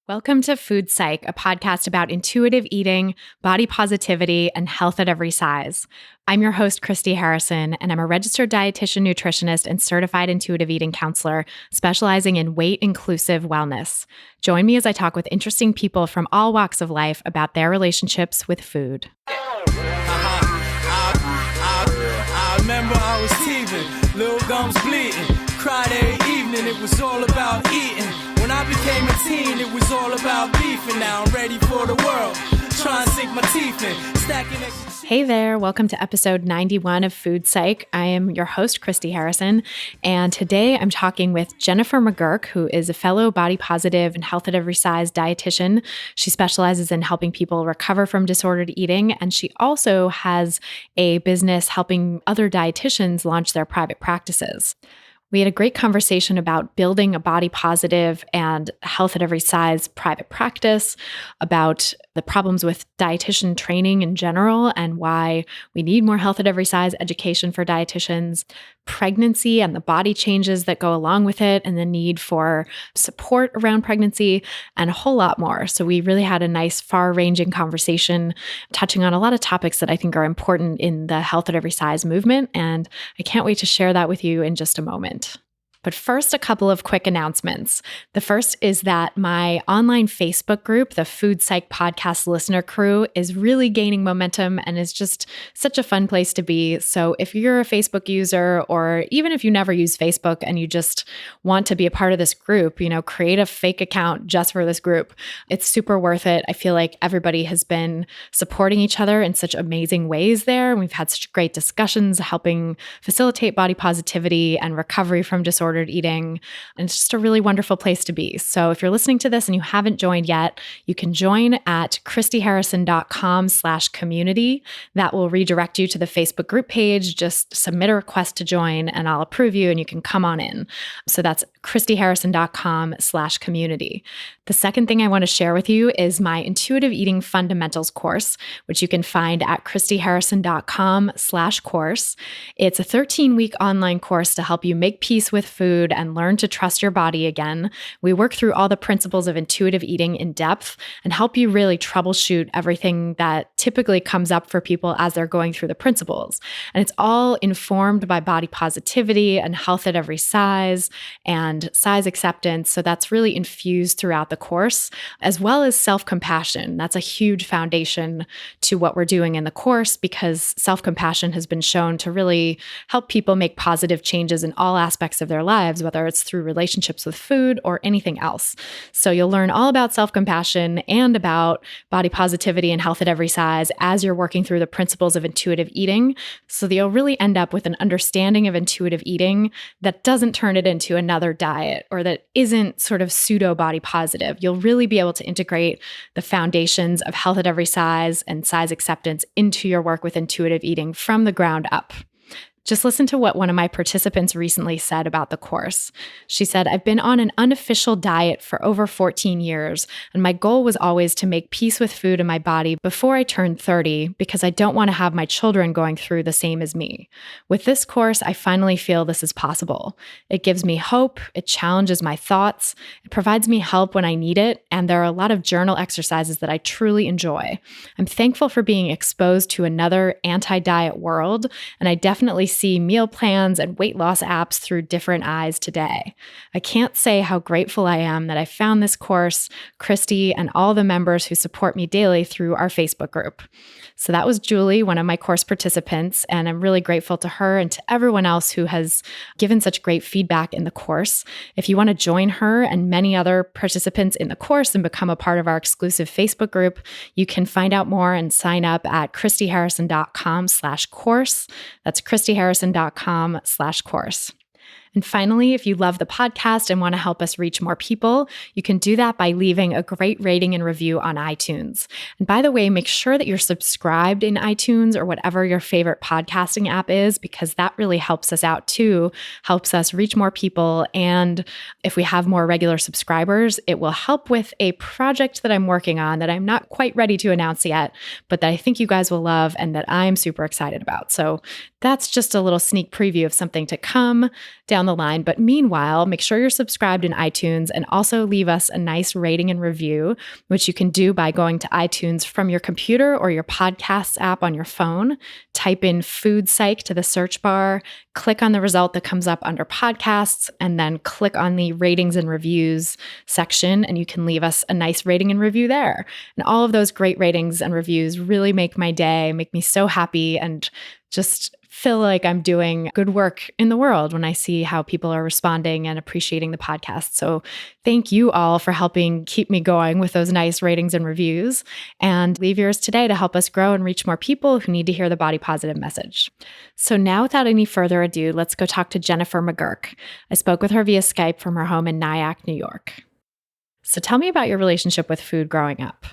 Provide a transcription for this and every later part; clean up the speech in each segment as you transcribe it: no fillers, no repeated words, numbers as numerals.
Welcome to Food Psych, a podcast about intuitive eating, body positivity, and health at every size. I'm your host, Christy Harrison, and I'm a registered dietitian, nutritionist, and certified intuitive eating counselor specializing in weight-inclusive wellness. Join me as I talk with interesting people from all walks of life about their relationships with food. I remember I was teething, little gums bleeding, cried every evening, it was all about eating. When I became a teen, it was all about beef, and now I'm ready for the world, trying to sink my teeth in, stacking extra. Hey there, welcome to episode 91 of Food Psych. I am your host, Christy Harrison, and today I'm talking with Jennifer McGurk, who is a fellow body positive and health at every size dietitian. She specializes in helping people recover from disordered eating, and she also has a business helping other dietitians launch their private practices. We had a great conversation about building a body positive and health at every size private practice, about the problems with dietitian training in general and why we need more health at every size education for dietitians, pregnancy and the body changes that go along with it, and the need for support around pregnancy, and a whole lot more. So we really had a nice far-ranging conversation touching on a lot of topics that I think are important in the health at every size movement, and I can't wait to share that with you in just a moment. But first, a couple of quick announcements. The first is that my online Facebook group, the Food Psych Podcast Listener Crew, is really gaining momentum and is just such a fun place to be. So if you're a Facebook user, or even if you never use Facebook and you just want to be a part of this group, create a fake account just for this group. It's super worth it. I feel like everybody has been supporting each other in such amazing ways there. We've had such great discussions helping facilitate body positivity and recovery from disordered eating. And it's just a really wonderful place to be. So if you're listening to this and you haven't joined yet, you can join at christyharrison.com/community. That will redirect you to the Facebook group page. Just submit a request to join and I'll approve you and you can come on in. So that's christyharrison.com/community. The second thing I want to share with you is my Intuitive Eating Fundamentals course, which you can find at christyharrison.com/course. It's a 13-week online course to help you make peace with food and learn to trust your body again. We work through all the principles of intuitive eating in depth and help you really troubleshoot everything that typically comes up for people as they're going through the principles. And it's all informed by body positivity and health at every size and size acceptance. So that's really infused throughout the course, as well as self-compassion. That's a huge foundation to what we're doing in the course, because self-compassion has been shown to really help people make positive changes in all aspects of their lives, whether it's through relationships with food or anything else. So you'll learn all about self-compassion and about body positivity and health at every size as you're working through the principles of intuitive eating, so that you'll really end up with an understanding of intuitive eating that doesn't turn it into another diet or that isn't sort of pseudo body positive. You'll really be able to integrate the foundations of health at every size and size acceptance into your work with intuitive eating from the ground up. Just listen to what one of my participants recently said about the course. She said, "I've been on an unofficial diet for over 14 years, and my goal was always to make peace with food in my body before I turned 30, because I don't want to have my children going through the same as me. With this course, I finally feel this is possible. It gives me hope, it challenges my thoughts, it provides me help when I need it, and there are a lot of journal exercises that I truly enjoy. I'm thankful for being exposed to another anti-diet world, and I definitely see meal plans and weight loss apps through different eyes today. I can't say how grateful I am that I found this course, Christy, and all the members who support me daily through our Facebook group." So that was Julie, one of my course participants, and I'm really grateful to her and to everyone else who has given such great feedback in the course. If you want to join her and many other participants in the course and become a part of our exclusive Facebook group, you can find out more and sign up at christyharrison.com/course. That's christyharrison.com/course. And finally, if you love the podcast and want to help us reach more people, you can do that by leaving a great rating and review on iTunes. And by the way, make sure that you're subscribed in iTunes or whatever your favorite podcasting app is, because that really helps us out too, helps us reach more people. And if we have more regular subscribers, it will help with a project that I'm working on that I'm not quite ready to announce yet, but that I think you guys will love and that I'm super excited about. So that's just a little sneak preview of something to come down down the line. But meanwhile, make sure you're subscribed in iTunes and also leave us a nice rating and review, which you can do by going to iTunes from your computer or your podcasts app on your phone. Type in Food Psych to the search bar, click on the result that comes up under podcasts, and then click on the ratings and reviews section, and you can leave us a nice rating and review there. And all of those great ratings and reviews really make my day, make me so happy, and just feel like I'm doing good work in the world when I see how people are responding and appreciating the podcast. So thank you all for helping keep me going with those nice ratings and reviews. And leave yours today to help us grow and reach more people who need to hear the body positive message. So now, without any further ado, let's go talk to Jennifer McGurk. I spoke with her via Skype from her home in Nyack, New York. So tell me about your relationship with food growing up.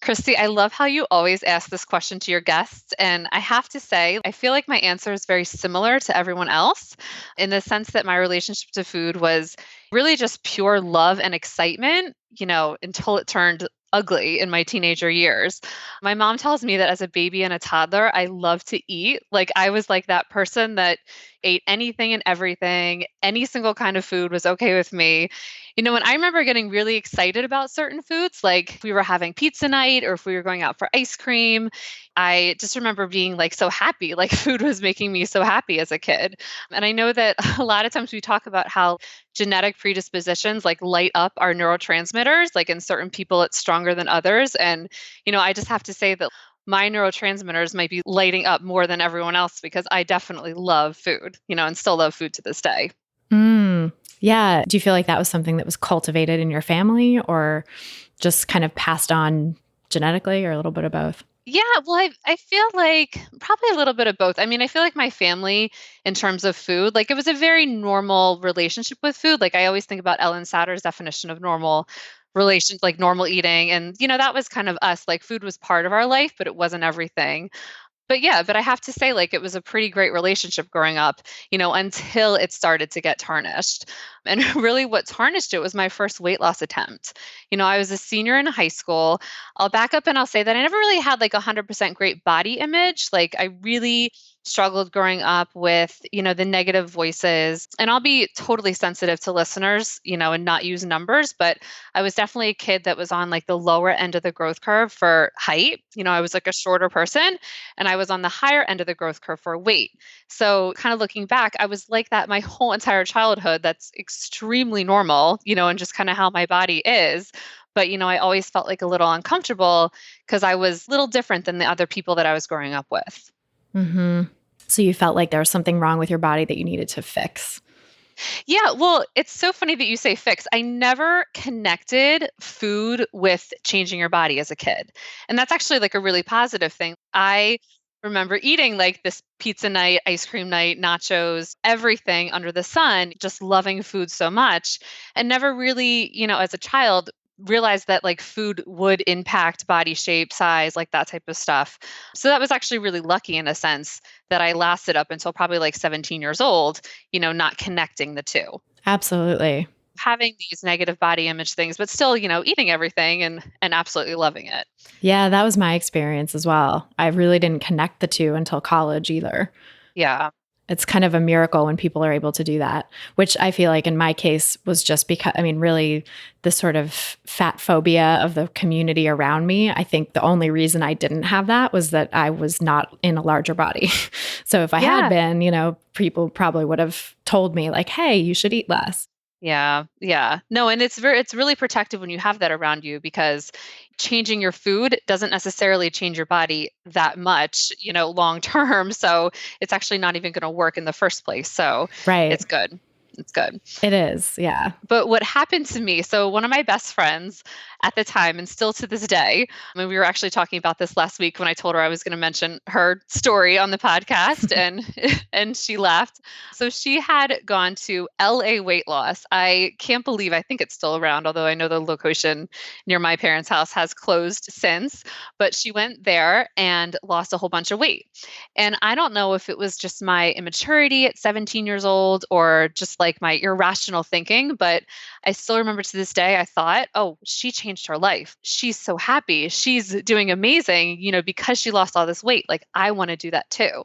Christy, I love how you always ask this question to your guests. And I have to say, I feel like my answer is very similar to everyone else in the sense that my relationship to food was really just pure love and excitement, until it turned ugly in my teenager years. My mom tells me that as a baby and a toddler, I love to eat. Like I was like that person that ate anything and everything. Any single kind of food was okay with me. And I remember getting really excited about certain foods, like if we were having pizza night or if we were going out for ice cream, I just remember being like so happy, like food was making me so happy as a kid. And I know that a lot of times we talk about how genetic predispositions like light up our neurotransmitters, like in certain people it's stronger than others. And, I just have to say that my neurotransmitters might be lighting up more than everyone else because I definitely love food, and still love food to this day. Yeah. Do you feel like that was something that was cultivated in your family or just kind of passed on genetically, or a little bit of both? Yeah, well, I feel like probably a little bit of both. I mean, I feel like my family, in terms of food, like it was a very normal relationship with food. Like I always think about Ellen Satter's definition of normal relations, like normal eating. And, that was kind of us. Like food was part of our life, but it wasn't everything. But I have to say, like, it was a pretty great relationship growing up, until it started to get tarnished. And really what tarnished it was my first weight loss attempt. I was a senior in high school. I'll back up and I'll say that I never really had like 100% great body image. Like I really struggled growing up with, the negative voices. And I'll be totally sensitive to listeners, and not use numbers, but I was definitely a kid that was on like the lower end of the growth curve for height. I was like a shorter person and I was on the higher end of the growth curve for weight. So kind of looking back, I was like that my whole entire childhood. That's extremely normal, and just kind of how my body is. But, I always felt like a little uncomfortable because I was a little different than the other people that I was growing up with. Mm-hmm. So you felt like there was something wrong with your body that you needed to fix. Yeah, well, it's so funny that you say fix. I never connected food with changing your body as a kid. And that's actually like a really positive thing. I remember eating like this pizza night, ice cream night, nachos, everything under the sun, just loving food so much and never really, as a child, realized that like food would impact body shape, size, like that type of stuff. So that was actually really lucky in a sense that I lasted up until probably like 17 years old, not connecting the two. Absolutely. Having these negative body image things, but still, eating everything and absolutely loving it. Yeah, that was my experience as well. I really didn't connect the two until college either. Yeah. It's kind of a miracle when people are able to do that, which I feel like in my case was just because, really the sort of fat phobia of the community around me. I think the only reason I didn't have that was that I was not in a larger body. So if I had been, people probably would have told me like, hey, you should eat less. Yeah. Yeah. No, and it's really protective when you have that around you because changing your food doesn't necessarily change your body that much, long term. So it's actually not even going to work in the first place. So It's good. It's good. It is. Yeah. But what happened to me, so one of my best friends at the time and still to this day, we were actually talking about this last week when I told her I was going to mention her story on the podcast and she laughed. So she had gone to LA weight loss. I can't believe, I think it's still around, although I know the location near my parents' house has closed since, but she went there and lost a whole bunch of weight. And I don't know if it was just my immaturity at 17 years old or just like my irrational thinking, but I still remember to this day, I thought, oh, she changed her life. She's so happy. She's doing amazing, because she lost all this weight. Like, I want to do that too.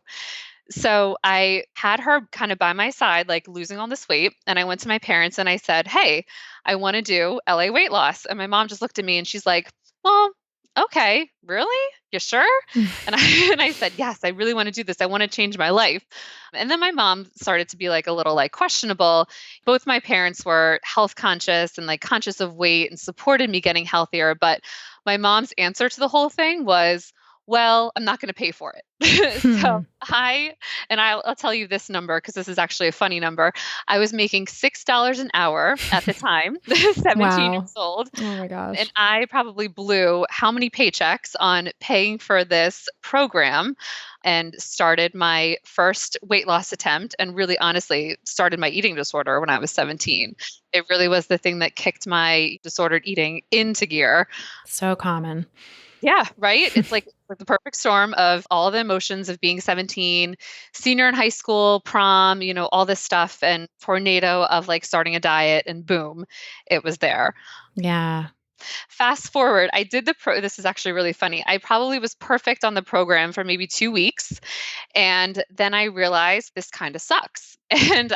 So I had her kind of by my side, like losing all this weight. And I went to my parents and I said, "Hey, I want to do LA weight loss." And my mom just looked at me and she's like, "Well, okay, really? You sure?" And I and I said, "Yes, I really want to do this. I want to change my life." And then my mom started to be like a little like questionable. Both my parents were health conscious and like conscious of weight and supported me getting healthier, but my mom's answer to the whole thing was, "Well, I'm not going to pay for it." So Hmm. I'll tell you this number because this is actually a funny number. I was making $6 an hour at the time, 17 Wow. years old. Oh my And gosh. I probably blew how many paychecks on paying for this program and started my first weight loss attempt and really honestly started my eating disorder when I was 17. It really was the thing that kicked my disordered eating into gear. So common. Yeah, right? It's like the perfect storm of all the emotions of being 17, senior in high school, prom, all this stuff and tornado of like starting a diet and boom, it was there. Yeah. Fast forward, I did this is actually really funny. I probably was perfect on the program for maybe 2 weeks, and then I realized this kind of sucks. And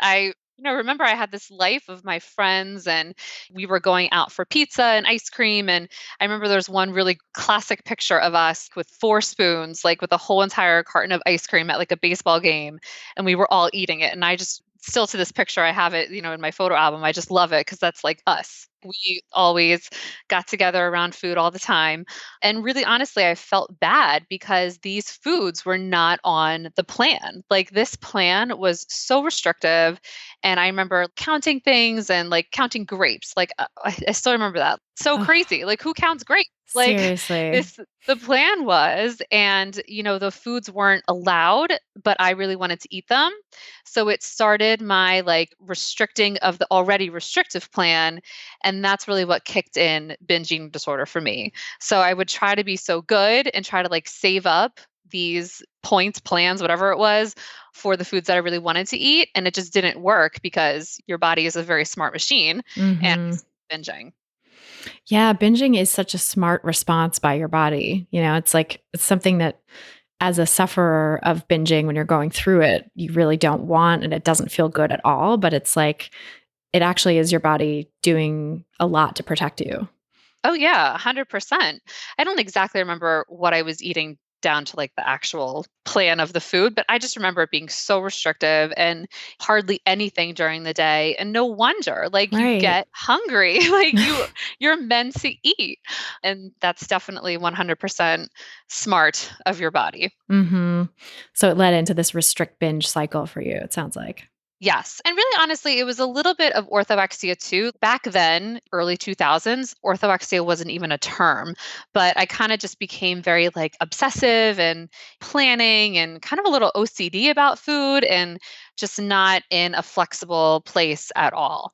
remember I had this life of my friends and we were going out for pizza and ice cream. And I remember there's one really classic picture of us with 4 spoons, like with a whole entire carton of ice cream at like a baseball game. And we were all eating it. And I just still to this picture, I have it, in my photo album. I just love it because that's like us. We always got together around food all the time. And really, honestly, I felt bad because these foods were not on the plan. Like this plan was so restrictive. And I remember counting things and like counting grapes. Like I still remember that. So Oh, crazy. Like who counts grapes? Like seriously. this, the plan was, and the foods weren't allowed, but I really wanted to eat them. So it started my like restricting of the already restrictive plan. And that's really what kicked in binge eating disorder for me. So I would try to be so good and try to like save up these points, plans, whatever it was, for the foods that I really wanted to eat. And it just didn't work because your body is a very smart machine and Hmm. binging. Yeah, binging is such a smart response by your body. It's like it's something that as a sufferer of binging, when you're going through it, you really don't want and it doesn't feel good at all. But it's like it actually is your body doing a lot to protect you. Oh yeah, 100%. I don't exactly remember what I was eating down to like the actual plan of the food, but I just remember it being so restrictive and hardly anything during the day. And no wonder, like you Right. get hungry, like you're meant to eat. And that's definitely 100% smart of your body. Hmm. So it led into this restrict binge cycle for you, it sounds like. Yes. And really, honestly, it was a little bit of orthorexia too. Back then, early 2000s, orthorexia wasn't even a term, but I kind of just became very like obsessive and planning and kind of a little OCD about food and just not in a flexible place at all.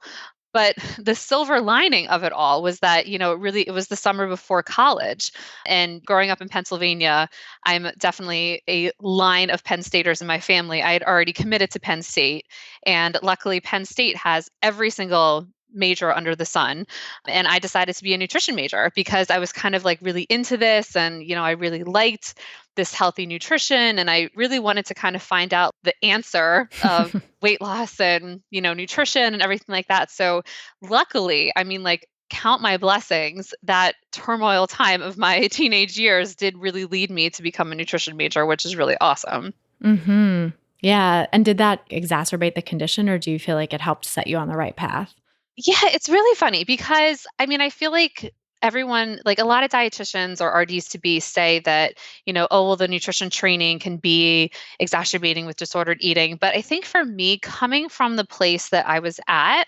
But the silver lining of it all was that, it was the summer before college. And growing up in Pennsylvania, I'm definitely a line of Penn Staters in my family. I had already committed to Penn State. And luckily, Penn State has every single major under the sun. And I decided to be a nutrition major because I was kind of like really into this. And, I really liked this healthy nutrition. And I really wanted to kind of find out the answer of weight loss and, nutrition and everything like that. So luckily, I mean, like, count my blessings, that turmoil time of my teenage years did really lead me to become a nutrition major, which is really awesome. Hmm. Yeah. And did that exacerbate the condition or do you feel like it helped set you on the right path? Yeah, it's really funny because I mean, I feel like everyone, like a lot of dietitians or RDs to be say that, oh, well, the nutrition training can be exacerbating with disordered eating. But I think for me, coming from the place that I was at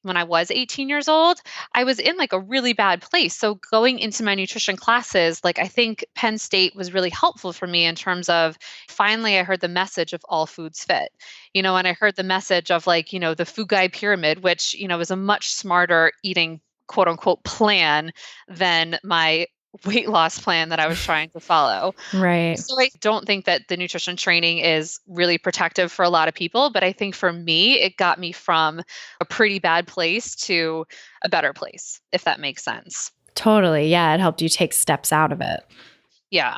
when I was 18 years old, I was in like a really bad place. So going into my nutrition classes, like I think Penn State was really helpful for me in terms of finally I heard the message of all foods fit, and I heard the message of like, the food guide pyramid, which, is a much smarter eating quote unquote plan than my weight loss plan that I was trying to follow. Right. So I don't think that the nutrition training is really protective for a lot of people, but I think for me, it got me from a pretty bad place to a better place, if that makes sense. Totally. Yeah. It helped you take steps out of it. Yeah.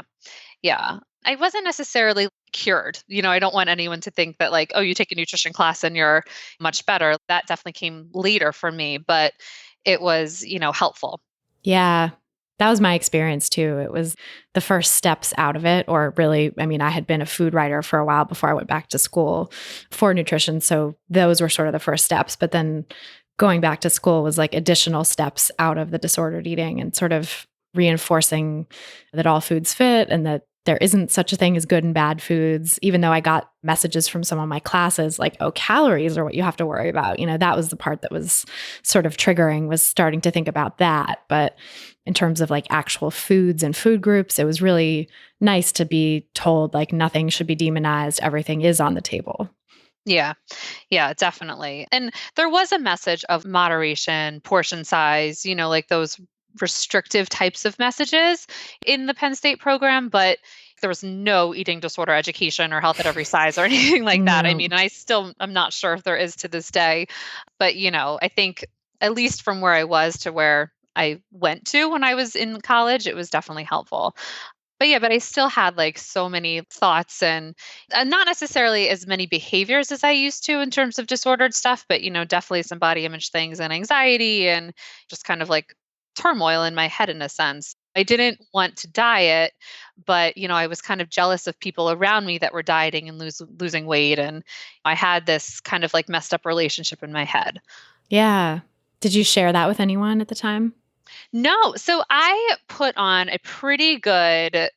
Yeah. I wasn't necessarily cured. I don't want anyone to think that like, oh, you take a nutrition class and you're much better. That definitely came later for me, but it was, helpful. Yeah. That was my experience too. It was the first steps out of it, or really, I mean, I had been a food writer for a while before I went back to school for nutrition. So those were sort of the first steps. But then going back to school was like additional steps out of the disordered eating and sort of reinforcing that all foods fit and that there isn't such a thing as good and bad foods, even though I got messages from some of my classes like, oh, calories are what you have to worry about. That was the part that was sort of triggering, was starting to think about that. But in terms of like actual foods and food groups, it was really nice to be told like nothing should be demonized. Everything is on the table. Yeah. Yeah, definitely. And there was a message of moderation, portion size, like those restrictive types of messages in the Penn State program, but there was no eating disorder education or health at every size or anything like that. I No. mean, I'm not sure if there is to this day, but I think at least from where I was to where I went to when I was in college, it was definitely helpful. But yeah, but I still had like so many thoughts and not necessarily as many behaviors as I used to in terms of disordered stuff, but definitely some body image things and anxiety and just kind of like turmoil in my head in a sense. I didn't want to diet, but I was kind of jealous of people around me that were dieting and losing weight, and I had this kind of like messed up relationship in my head. Yeah. Did you share that with anyone at the time? No, so I put on a pretty good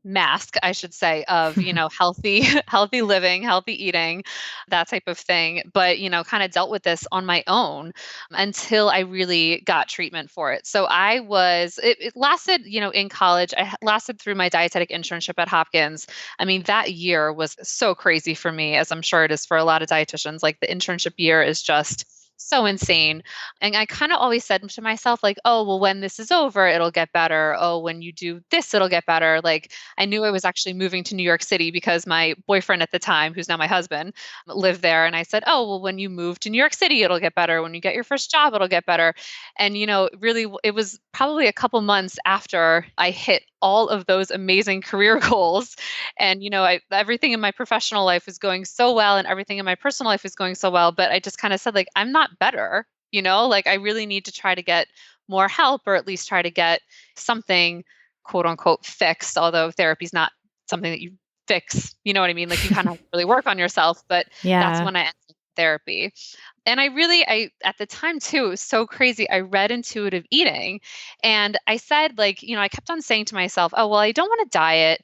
mask, I should say, of, healthy, healthy living, healthy eating, that type of thing. But, kind of dealt with this on my own until I really got treatment for it. So it lasted, in college, lasted through my dietetic internship at Hopkins. I mean, that year was so crazy for me, as I'm sure it is for a lot of dietitians. Like the internship year is just so insane. And I kind of always said to myself, like, oh, well, when this is over, it'll get better. Oh, when you do this, it'll get better. Like, I knew I was actually moving to New York City because my boyfriend at the time, who's now my husband, lived there. And I said, oh, well, when you move to New York City, it'll get better. When you get your first job, it'll get better. And, really, it was probably a couple months after I hit all of those amazing career goals. And, everything in my professional life is going so well and everything in my personal life is going so well. But I just kind of said, like, I'm not better, like I really need to try to get more help, or at least try to get something quote unquote fixed. Although therapy is not something that you fix, you know what I mean? Like you kind of really work on yourself, but that's Yeah. when I entered therapy. And I at the time too, it was so crazy. I read intuitive eating and I said like, I kept on saying to myself, oh, well, I don't want to diet,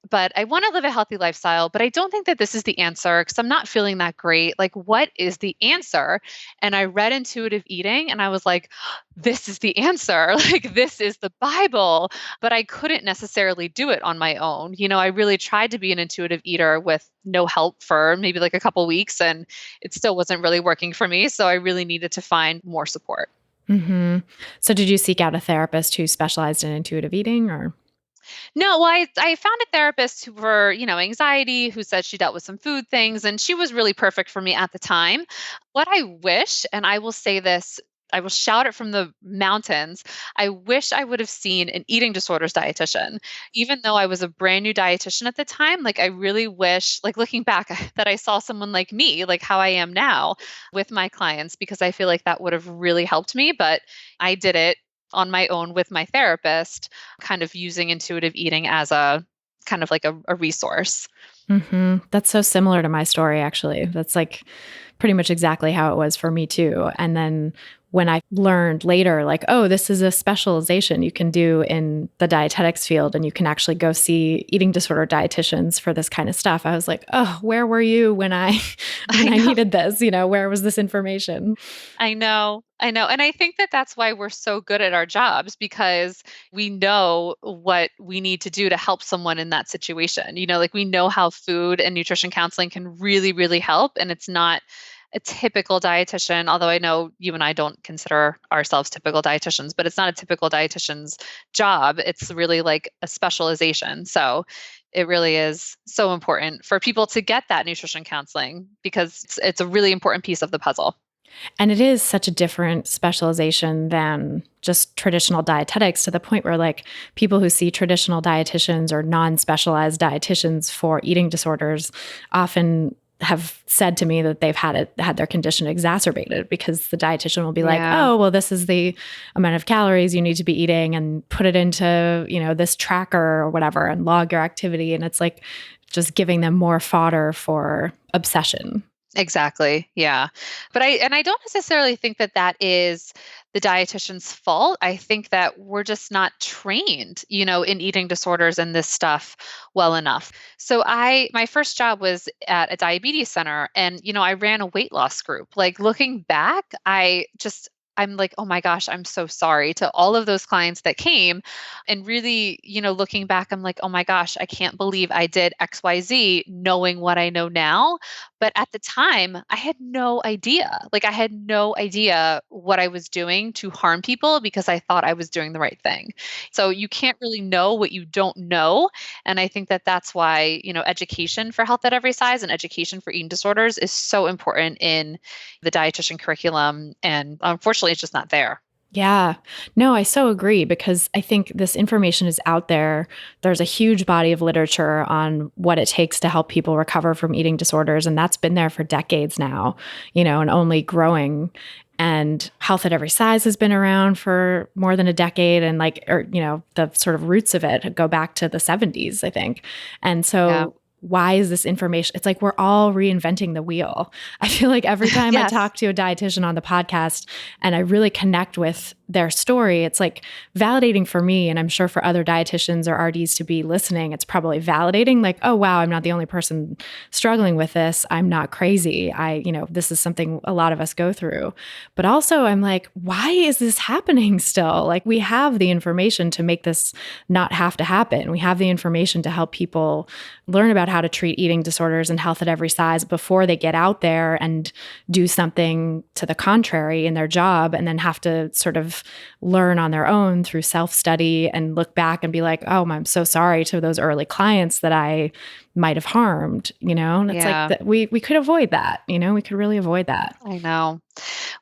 but I want to live a healthy lifestyle, but I don't think that this is the answer because I'm not feeling that great. Like, what is the answer? And I read intuitive eating and I was like, this is the answer. Like, this is the Bible. But I couldn't necessarily do it on my own. I really tried to be an intuitive eater with no help for maybe like a couple weeks, and it still wasn't really working for me. So I really needed to find more support. Mm-hmm. So did you seek out a therapist who specialized in intuitive eating or? No, well, I found a therapist who for, anxiety, who said she dealt with some food things, and she was really perfect for me at the time. What I wish, and I will say this, I will shout it from the mountains. I wish I would have seen an eating disorders dietitian. Even though I was a brand new dietitian at the time, like I really wish, like looking back, that I saw someone like me, like how I am now with my clients, because I feel like that would have really helped me. But I did it on my own with my therapist, kind of using intuitive eating as a kind of like a resource. Mm-hmm. That's so similar to my story, actually. That's like pretty much exactly how it was for me too. And then when I learned later, like, oh, this is a specialization you can do in the dietetics field, and you can actually go see eating disorder dietitians for this kind of stuff, I was like, oh, where were you when I needed this? Where was this information? I know. And I think that that's why we're so good at our jobs, because we know what we need to do to help someone in that situation. Like we know how food and nutrition counseling can really, really help. And it's not a typical dietitian, although I know you and I don't consider ourselves typical dietitians, but it's not a typical dietitian's job. It's really like a specialization. So it really is so important for people to get that nutrition counseling because it's a really important piece of the puzzle. And it is such a different specialization than just traditional dietetics, to the point where like people who see traditional dietitians or non-specialized dietitians for eating disorders often have said to me that they've had their condition exacerbated, because the dietitian will be like, oh, well, this is the amount of calories you need to be eating and put it into, this tracker or whatever and log your activity. And it's like just giving them more fodder for obsession. Exactly. Yeah. But I don't necessarily think that that is the dietitian's fault. I think that we're just not trained, in eating disorders and this stuff well enough. So my first job was at a diabetes center, and, I ran a weight loss group. Like, looking back, I'm like, oh my gosh, I'm so sorry to all of those clients that came. And really, looking back, I'm like, oh my gosh, I can't believe I did XYZ knowing what I know now. But at the time, I had no idea. Like, I had no idea what I was doing to harm people because I thought I was doing the right thing. So you can't really know what you don't know. And I think that that's why, education for health at every size and education for eating disorders is so important in the dietitian curriculum. And unfortunately, it's just not there. Yeah. No, I so agree, because I think this information is out there. There's a huge body of literature on what it takes to help people recover from eating disorders. And that's been there for decades now, and only growing. And health at every size has been around for more than a decade. And the sort of roots of it go back to the 70s, I think. And so why is this information? It's like we're all reinventing the wheel. I feel like every time I talk to a dietitian on the podcast and I really connect with their story, it's like validating for me, and I'm sure for other dietitians or RDs to be listening, it's probably validating, like, oh wow, I'm not the only person struggling with this. I'm not crazy. This is something a lot of us go through. But also I'm like, why is this happening still? Like, we have the information to make this not have to happen. We have the information to help people learn about how to treat eating disorders and health at every size before they get out there and do something to the contrary in their job, and then have to sort of learn on their own through self-study and look back and be like, oh, I'm so sorry to those early clients that I might have harmed, and it's like we could avoid that, we could really avoid that. I know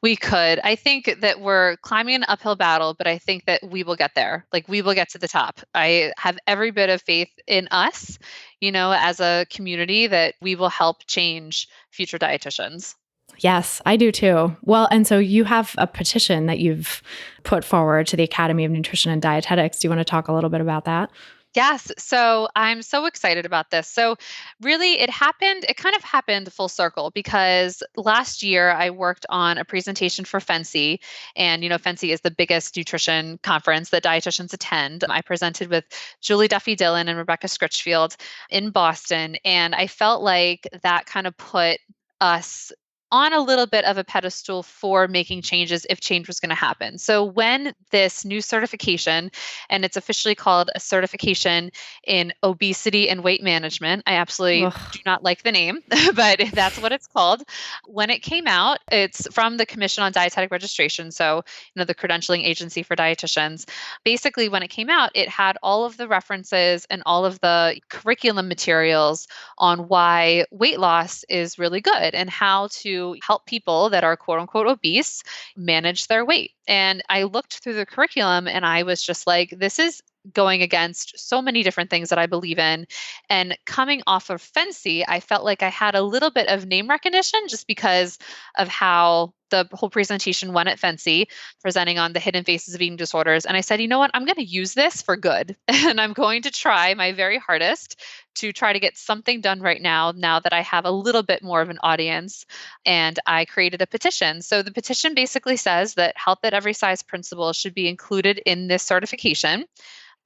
we could. I think that we're climbing an uphill battle, but I think that we will get there. Like, we will get to the top. I have every bit of faith in us, as a community, that we will help change future dietitians. Yes, I do too. Well, and so you have a petition that you've put forward to the Academy of Nutrition and Dietetics. Do you want to talk a little bit about that? Yes. So I'm so excited about this. So really it kind of happened full circle, because last year I worked on a presentation for FENCI, and, FENCI is the biggest nutrition conference that dietitians attend. I presented with Julie Duffy Dillon and Rebecca Scritchfield in Boston. And I felt like that kind of put us on a little bit of a pedestal for making changes if change was going to happen. So when this new certification, and it's officially called a certification in obesity and weight management, I absolutely do not like the name, but that's what it's called. When it came out, it's from the Commission on Dietetic Registration. So, the credentialing agency for dietitians. Basically, when it came out, it had all of the references and all of the curriculum materials on why weight loss is really good and how to help people that are quote unquote obese manage their weight. And I looked through the curriculum and I was just like, this is going against so many different things that I believe in. And coming off of FENCI, I felt like I had a little bit of name recognition just because of how the whole presentation went at FENCI, presenting on the hidden faces of eating disorders. And I said, you know what, I'm going to use this for good. And I'm going to try my very hardest to try to get something done right now that I have a little bit more of an audience. And I created a petition. So the petition basically says that health at every size principles should be included in this certification.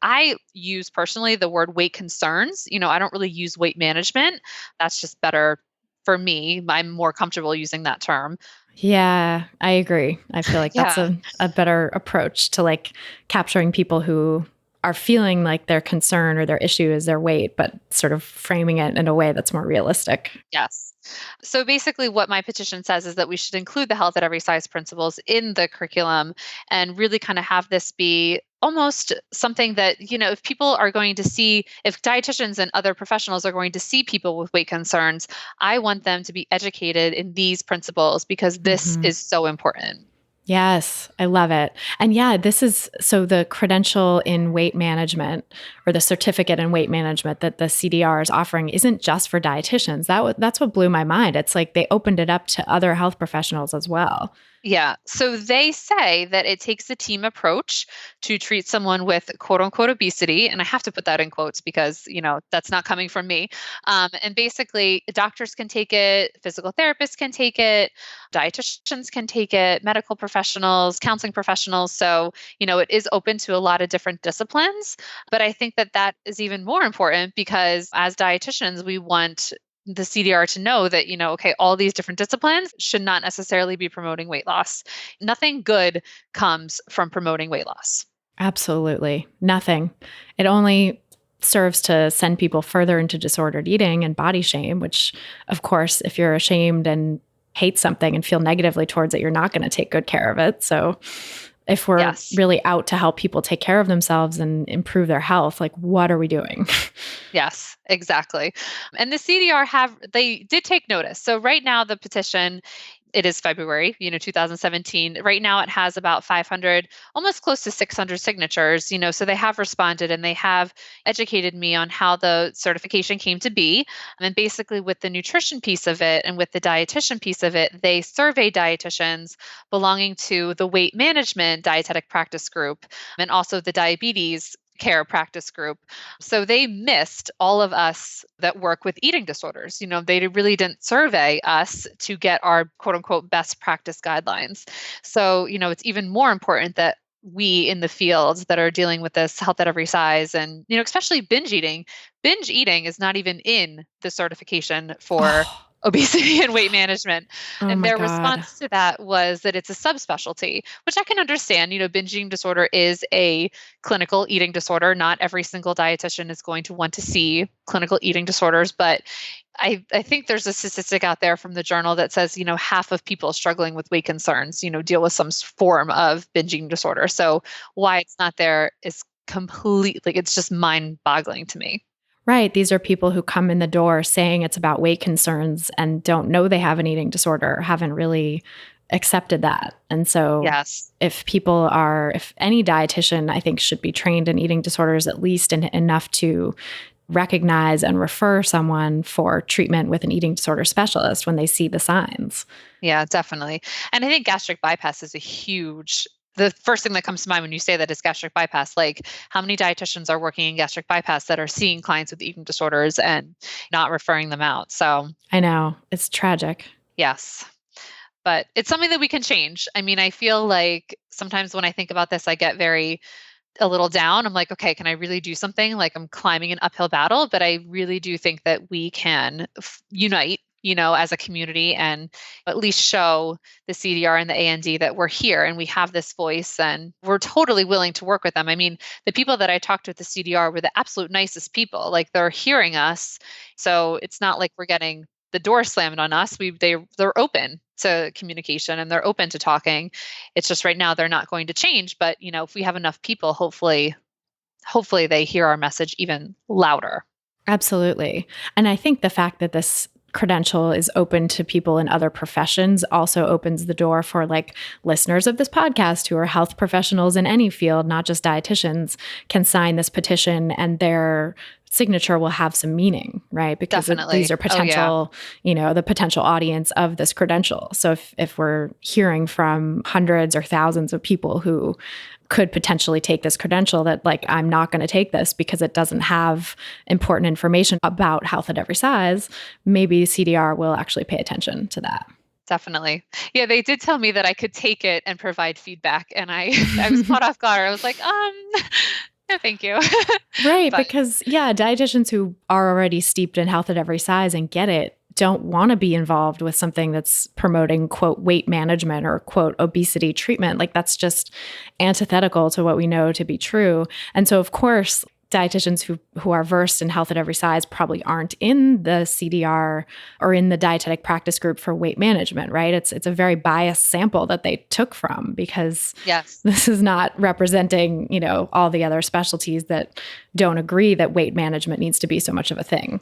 I use personally the word weight concerns. I don't really use weight management. That's just better for me. I'm more comfortable using that term. Yeah, I agree. I feel like that's a better approach to like capturing people who are feeling like their concern or their issue is their weight, but sort of framing it in a way that's more realistic. Yes. So basically, what my petition says is that we should include the health at every size principles in the curriculum and really kind of have this be almost something that, if people are going to see, if dietitians and other professionals are going to see people with weight concerns, I want them to be educated in these principles because this is so important. Yes, I love it. And yeah, this is so the credential in weight management or the certificate in weight management that the CDR is offering isn't just for dietitians. That's what blew my mind. It's like they opened it up to other health professionals as well. Yeah. So they say that it takes a team approach to treat someone with quote unquote obesity. And I have to put that in quotes because, that's not coming from me. And basically, doctors can take it, physical therapists can take it, dietitians can take it, medical professionals, counseling professionals. So, it is open to a lot of different disciplines. But I think that that is even more important because as dietitians, we want the CDR to know that, okay, all these different disciplines should not necessarily be promoting weight loss. Nothing good comes from promoting weight loss. Absolutely. Nothing. It only serves to send people further into disordered eating and body shame, which, of course, if you're ashamed and hate something and feel negatively towards it, you're not going to take good care of it. So if we're really out to help people take care of themselves and improve their health, like what are we doing? Yes, exactly. And the CDR they did take notice. So right now the petition, it is February, 2017. Right now it has about 500, almost close to 600 signatures, so they have responded and they have educated me on how the certification came to be. And basically with the nutrition piece of it and with the dietitian piece of it, they survey dietitians belonging to the weight management dietetic practice group and also the diabetes care practice group. So they missed all of us that work with eating disorders. They really didn't survey us to get our quote unquote best practice guidelines. So, it's even more important that we in the field that are dealing with this health at every size and, especially binge eating. Binge eating is not even in the certification for obesity and weight management. And their response to that was that it's a subspecialty, which I can understand. Binge eating disorder is a clinical eating disorder. Not every single dietitian is going to want to see clinical eating disorders, but I think there's a statistic out there from the journal that says, half of people struggling with weight concerns, deal with some form of binge eating disorder. So why it's not there is completely, it's just mind-boggling to me. Right. These are people who come in the door saying it's about weight concerns and don't know they have an eating disorder, haven't really accepted that. And so if any dietitian, I think, should be trained in eating disorders, at least enough to recognize and refer someone for treatment with an eating disorder specialist when they see the signs. Yeah, definitely. And I think gastric bypass is the first thing that comes to mind when you say that is gastric bypass. Like, how many dietitians are working in gastric bypass that are seeing clients with eating disorders and not referring them out? So I know, it's tragic. Yes. But it's something that we can change. I mean, I feel like sometimes when I think about this, I get a little down. I'm like, okay, can I really do something? Like I'm climbing an uphill battle, but I really do think that we can unite, as a community and at least show the CDR and the AND that we're here and we have this voice and we're totally willing to work with them. I mean, the people that I talked to at the CDR were the absolute nicest people. Like they're hearing us. So it's not like we're getting the door slammed on us. They're open to communication and they're open to talking. It's just right now they're not going to change. But, if we have enough people, hopefully they hear our message even louder. Absolutely. And I think the fact that this credential is open to people in other professions also opens the door for listeners of this podcast who are health professionals in any field, not just dietitians, can sign this petition and their signature will have some meaning, right? Because these are potential, the potential audience of this credential. So if we're hearing from hundreds or thousands of people who could potentially take this credential that I'm not going to take this because it doesn't have important information about health at every size, maybe CDR will actually pay attention to that. Definitely. Yeah, they did tell me that I could take it and provide feedback. And I was caught off guard. I was like, no, thank you. Right. Because dietitians who are already steeped in health at every size and get it don't want to be involved with something that's promoting, quote, weight management or, quote, obesity treatment. That's just antithetical to what we know to be true. And so, of course, dietitians who are versed in health at every size probably aren't in the CDR or in the dietetic practice group for weight management, right? It's a very biased sample that they took from, because Yes. this is not representing, all the other specialties that don't agree that weight management needs to be so much of a thing.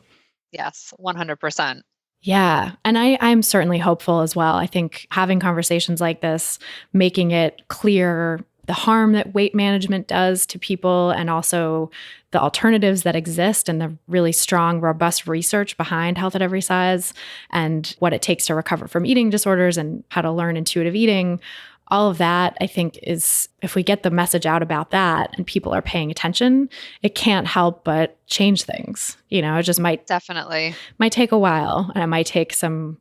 Yes, 100%. Yeah. And I'm certainly hopeful as well. I think having conversations like this, making it clear the harm that weight management does to people, and also the alternatives that exist, and the really strong, robust research behind health at every size, and what it takes to recover from eating disorders, and how to learn intuitive eating. All of that, I think, is, if we get the message out about that and people are paying attention, it can't help but change things. It just might take a while, and it might take some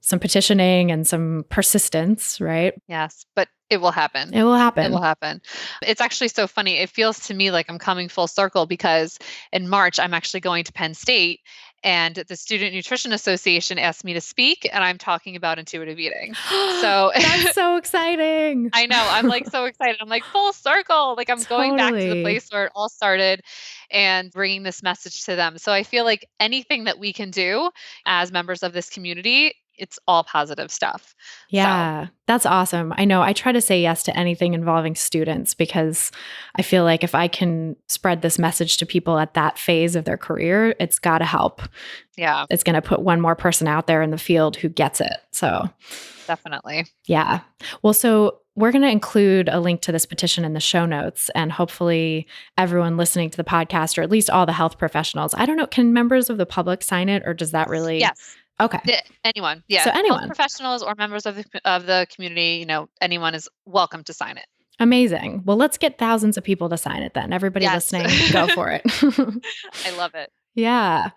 petitioning and some persistence, right? Yes, but it will happen. It will happen. It will happen. It's actually so funny. It feels to me like I'm coming full circle, because in March, I'm actually going to Penn State, and the Student Nutrition Association asked me to speak, and I'm talking about intuitive eating. So that's so exciting. I know. I'm like so excited. I'm like full circle. Like I'm going back to the place where it all started and bringing this message to them. So I feel like anything that we can do as members of this community, it's all positive stuff. Yeah, that's awesome. I know I try to say yes to anything involving students, because I feel like if I can spread this message to people at that phase of their career, it's got to help. Yeah. It's going to put one more person out there in the field who gets it. So definitely. Yeah. Well, so we're going to include a link to this petition in the show notes, and hopefully everyone listening to the podcast, or at least all the health professionals. I don't know, can members of the public sign it, or does that really? Yes. Okay. Anyone. Yeah. So anyone. Health professionals or members of the community, anyone is welcome to sign it. Amazing. Well, let's get thousands of people to sign it then. Everybody listening, go for it. I love it. Yeah.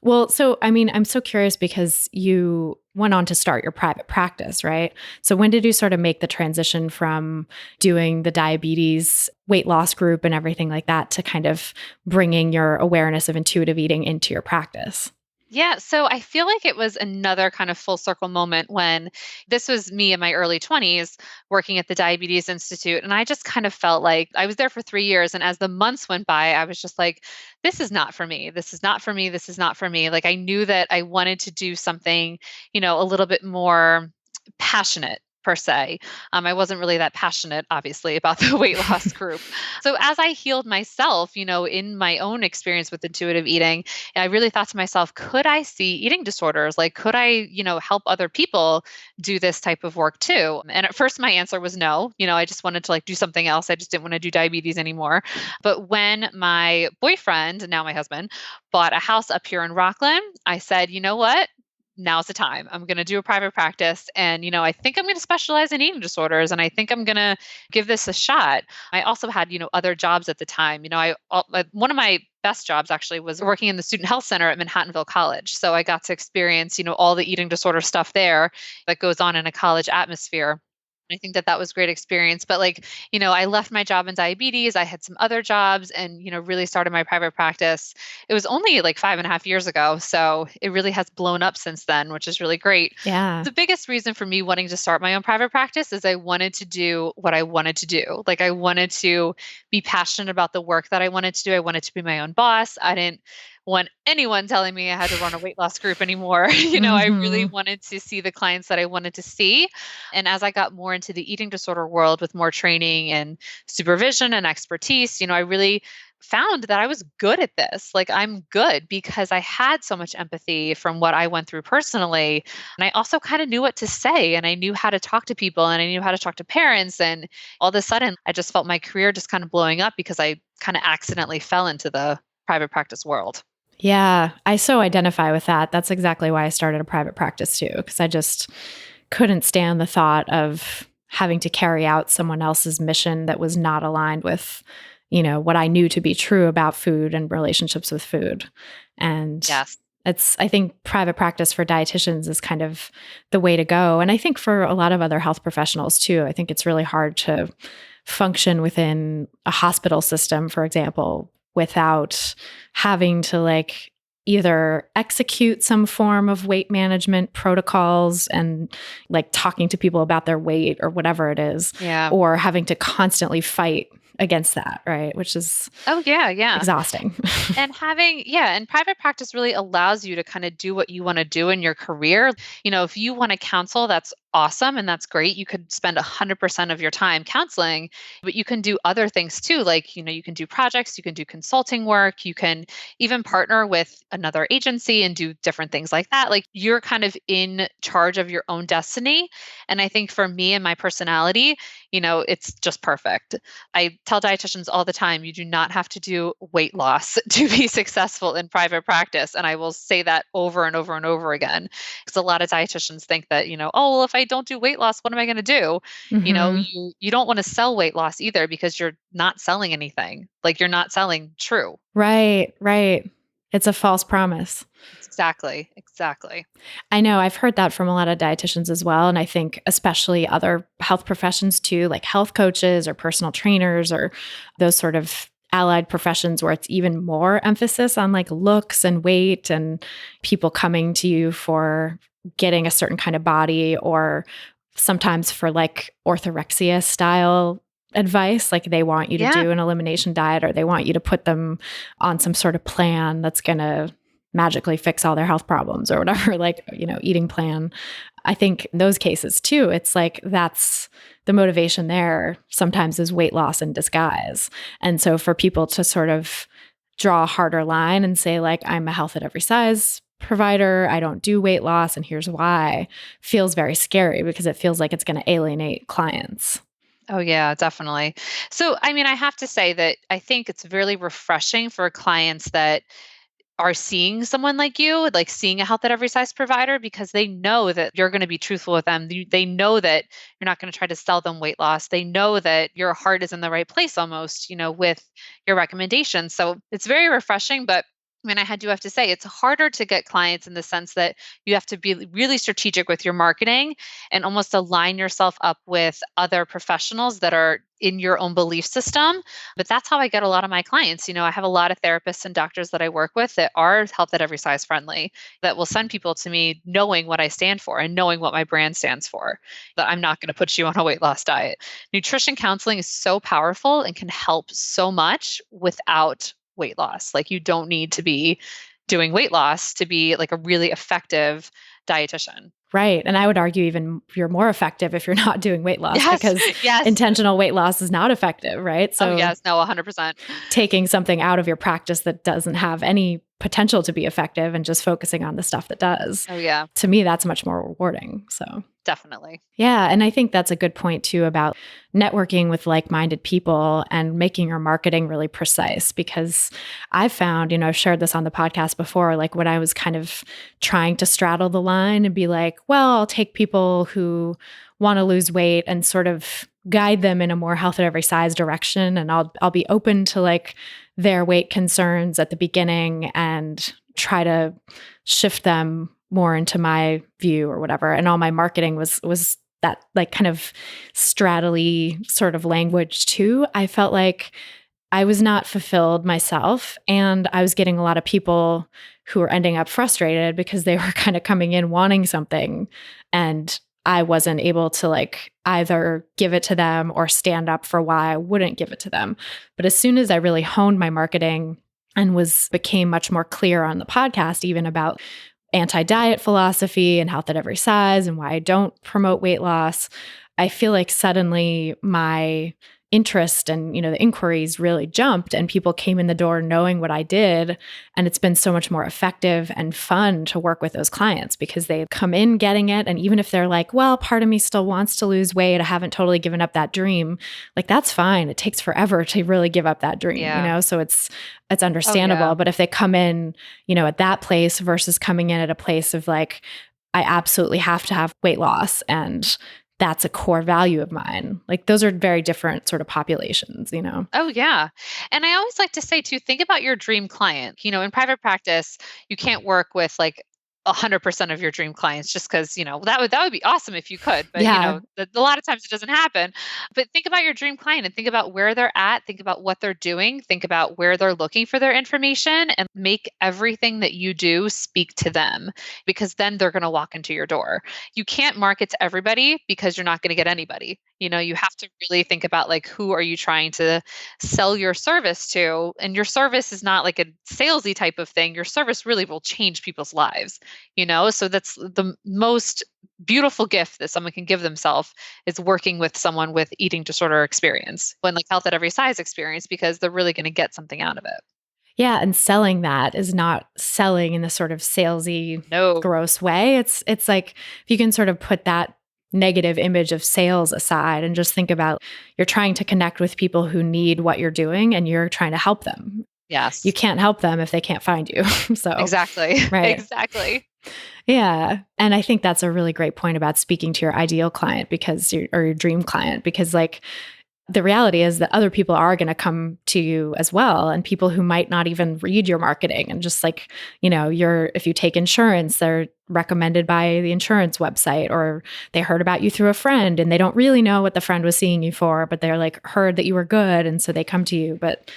Well, so, I'm so curious, because you went on to start your private practice, right? So when did you sort of make the transition from doing the diabetes weight loss group and everything like that to kind of bringing your awareness of intuitive eating into your practice? Yeah. So I feel like it was another kind of full circle moment when this was me in my early 20s working at the Diabetes Institute. And I just kind of felt like I was there for 3 years. And as the months went by, I was just like, this is not for me. This is not for me. This is not for me. Like I knew that I wanted to do something, a little bit more passionate, per se. I wasn't really that passionate, obviously, about the weight loss group. So as I healed myself, in my own experience with intuitive eating, I really thought to myself, could I see eating disorders? Like, could I, help other people do this type of work too? And at first my answer was no. I just wanted to do something else. I just didn't want to do diabetes anymore. But when my boyfriend, now my husband, bought a house up here in Rockland, I said, you know what? Now's the time. I'm going to do a private practice. And, I think I'm going to specialize in eating disorders, and I think I'm going to give this a shot. I also had, other jobs at the time. One of my best jobs actually was working in the student health center at Manhattanville College. So I got to experience, all the eating disorder stuff there that goes on in a college atmosphere. I think that was a great experience. But I left my job in diabetes. I had some other jobs and, really started my private practice. It was only 5.5 years ago. So it really has blown up since then, which is really great. Yeah. The biggest reason for me wanting to start my own private practice is I wanted to do what I wanted to do. I wanted to be passionate about the work that I wanted to do. I wanted to be my own boss. I didn't want anyone telling me I had to run a weight loss group anymore. I really wanted to see the clients that I wanted to see. And as I got more into the eating disorder world with more training and supervision and expertise, I really found that I was good at this. I'm good because I had so much empathy from what I went through personally. And I also kind of knew what to say, and I knew how to talk to people, and I knew how to talk to parents. And all of a sudden, I just felt my career just kind of blowing up because I kind of accidentally fell into the private practice world. Yeah, I so identify with that. That's exactly why I started a private practice too, because I just couldn't stand the thought of having to carry out someone else's mission that was not aligned with, what I knew to be true about food and relationships with food. And yes. I think private practice for dietitians is kind of the way to go. And I think for a lot of other health professionals too, I think it's really hard to function within a hospital system, for example, without having to either execute some form of weight management protocols and talking to people about their weight or whatever it is, yeah, or having to constantly fight against that, right? Which is Oh, yeah, yeah. exhausting. And private practice really allows you to kind of do what you want to do in your career. If you want to counsel, that's awesome and that's great. You could spend 100% of your time counseling, but you can do other things too. Like, you can do projects, you can do consulting work, you can even partner with another agency and do different things like that. Like, you're kind of in charge of your own destiny. And I think for me and my personality, it's just perfect. I tell dietitians all the time, you do not have to do weight loss to be successful in private practice. And I will say that over and over and over again, because a lot of dietitians think that, oh, well, if I don't do weight loss, what am I going to do? Mhm. You don't want to sell weight loss either, because you're not selling anything. Like, you're not selling true. Right, right. It's a false promise. Exactly. Exactly. I know I've heard that from a lot of dietitians as well. And I think especially other health professions too, like health coaches or personal trainers or those sort of allied professions where it's even more emphasis on like looks and weight and people coming to you for getting a certain kind of body or sometimes for like orthorexia style advice. Like they want you to Yeah. do an elimination diet or they want you to put them on some sort of plan that's going to magically fix all their health problems or whatever, like, eating plan. I think in those cases too, it's like that's the motivation there sometimes is weight loss in disguise. And so for people to sort of draw a harder line and say, like, I'm a health at every size provider, I don't do weight loss, and here's why, feels very scary because it feels like it's going to alienate clients. Oh, yeah, definitely. So, I mean, I have to say that I think it's really refreshing for clients that are seeing someone like you, like seeing a health at every size provider, because they know that you're going to be truthful with them. They know that you're not going to try to sell them weight loss. They know that your heart is in the right place almost, with your recommendations. So it's very refreshing, but I mean, do have to say it's harder to get clients in the sense that you have to be really strategic with your marketing and almost align yourself up with other professionals that are in your own belief system. But that's how I get a lot of my clients. I have a lot of therapists and doctors that I work with that are health at every size friendly, that will send people to me knowing what I stand for and knowing what my brand stands for, that I'm not going to put you on a weight loss diet. Nutrition counseling is so powerful and can help so much without weight loss. Like, you don't need to be doing weight loss to be like a really effective dietitian. Right. And I would argue even you're more effective if you're not doing weight loss Yes. because Yes. intentional weight loss is not effective, right? So Oh, yes. No, 100%. taking something out of your practice that doesn't have any potential to be effective and just focusing on the stuff that does. Oh, yeah. To me, that's much more rewarding. So Definitely. yeah. And I think that's a good point too about networking with like-minded people and making your marketing really precise, because I've found, I've shared this on the podcast before, like when I was kind of trying to straddle the line and be like, well, I'll take people who want to lose weight and sort of guide them in a more health at every size direction. And I'll be open to like their weight concerns at the beginning and try to shift them more into my view or whatever. And all my marketing was that like kind of straddly sort of language too. I felt like I was not fulfilled myself, and I was getting a lot of people who were ending up frustrated because they were kind of coming in wanting something, and I wasn't able to like either give it to them or stand up for why I wouldn't give it to them. But as soon as I really honed my marketing and became much more clear on the podcast, even about anti-diet philosophy and health at every size and why I don't promote weight loss, I feel like suddenly my interest and, the inquiries really jumped and people came in the door knowing what I did. And it's been so much more effective and fun to work with those clients because they come in getting it. And even if they're like, well, part of me still wants to lose weight, I haven't totally given up that dream. Like, that's fine. It takes forever to really give up that dream, So it's understandable. Oh, yeah. But if they come in, at that place versus coming in at a place of like, I absolutely have to have weight loss and that's a core value of mine. Like, those are very different sort of populations, Oh, yeah. And I always like to say too, think about your dream client. In private practice, you can't work with like 100% of your dream clients just because, that would be awesome if you could, but Yeah. A lot of times it doesn't happen. But think about your dream client and think about where they're at, think about what they're doing, think about where they're looking for their information, and make everything that you do speak to them, because then they're going to walk into your door. You can't market to everybody because you're not going to get anybody. You have to really think about like, who are you trying to sell your service to? And your service is not like a salesy type of thing. Your service really will change people's lives. So that's the most beautiful gift that someone can give themselves, is working with someone with eating disorder experience, when like health at every size experience, because they're really going to get something out of it. Yeah, and selling that is not selling in the sort of salesy, No. gross way. It's like if you can sort of put that negative image of sales aside and just think about, you're trying to connect with people who need what you're doing and you're trying to help them. Yes. You can't help them if they can't find you. So Exactly. right. Exactly. Yeah. And I think that's a really great point about speaking to your ideal client or your dream client, because like the reality is that other people are going to come to you as well. And people who might not even read your marketing, and just like, if you take insurance, they're recommended by the insurance website, or they heard about you through a friend and they don't really know what the friend was seeing you for, but they're like heard that you were good. And so they come to you, but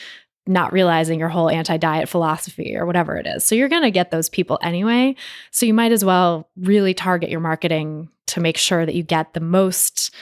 not realizing your whole anti-diet philosophy or whatever it is. So you're going to get those people anyway. So you might as well really target your marketing to make sure that you get the most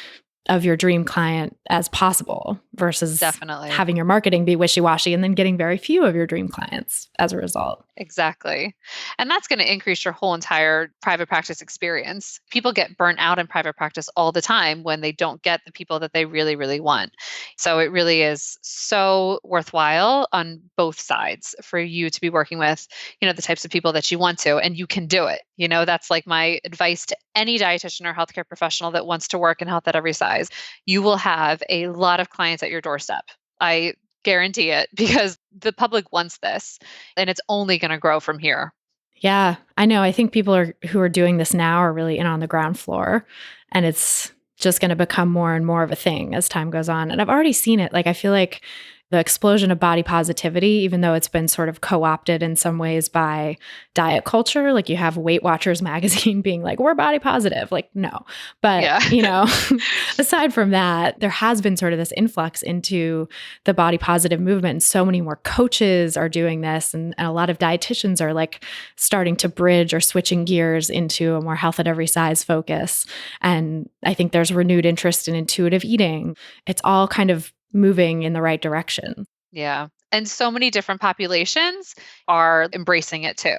of your dream client as possible, versus Definitely. having your marketing be wishy-washy and then getting very few of your dream clients as a result. Exactly. And that's going to increase your whole entire private practice experience. People get burnt out in private practice all the time when they don't get the people that they really, really want. So it really is so worthwhile on both sides for you to be working with, the types of people that you want to, and you can do it. That's like my advice to any dietitian or healthcare professional that wants to work in health at every size. You will have a lot of clients at your doorstep. I guarantee it, because the public wants this, and it's only going to grow from here. Yeah, I know. I think people who are doing this now are really in on the ground floor, and it's just going to become more and more of a thing as time goes on. And I've already seen it. Like, I feel like the explosion of body positivity, even though it's been sort of co-opted in some ways by diet culture, like you have Weight Watchers magazine being like, we're body positive. Like, no. But, Yeah. Aside from that, there has been sort of this influx into the body positive movement. And so many more coaches are doing this. And a lot of dietitians are like starting to bridge or switching gears into a more health at every size focus. And I think there's renewed interest in intuitive eating. It's all kind of moving in the right direction. Yeah. And so many different populations are embracing it too.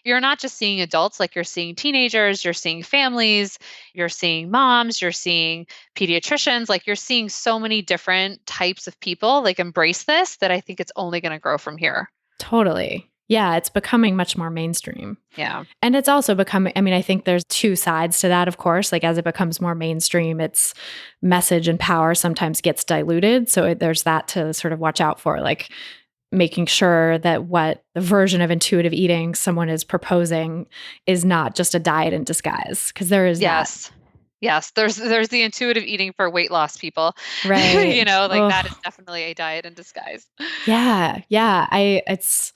You're not just seeing adults, like you're seeing teenagers, you're seeing families, you're seeing moms, you're seeing pediatricians, like you're seeing so many different types of people like embrace this, that I think it's only going to grow from here. Totally. Yeah, it's becoming much more mainstream. Yeah. And it's also becoming, I think there's two sides to that, of course. Like as it becomes more mainstream, its message and power sometimes gets diluted. So there's that to sort of watch out for, like making sure that what the version of intuitive eating someone is proposing is not just a diet in disguise. Because there is Yes. Yes, there's the intuitive eating for weight loss people. Right. That is definitely a diet in disguise. Yeah. It's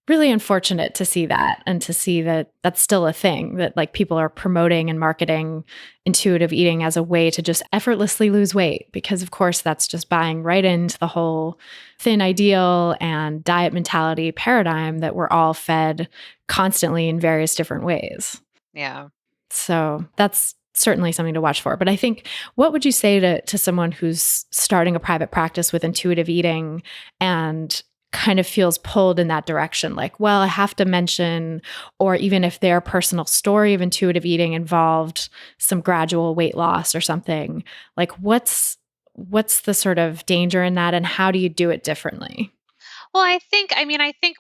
really unfortunate to see that, and to see that that's still a thing, that like people are promoting and marketing intuitive eating as a way to just effortlessly lose weight, because of course that's just buying right into the whole thin ideal and diet mentality paradigm that we're all fed constantly in various different ways. Yeah. So that's certainly something to watch for. But I think, what would you say to someone who's starting a private practice with intuitive eating and kind of feels pulled in that direction? Like, well, I have to mention, or even if their personal story of intuitive eating involved some gradual weight loss or something, like what's the sort of danger in that, and how do you do it differently? Well, I think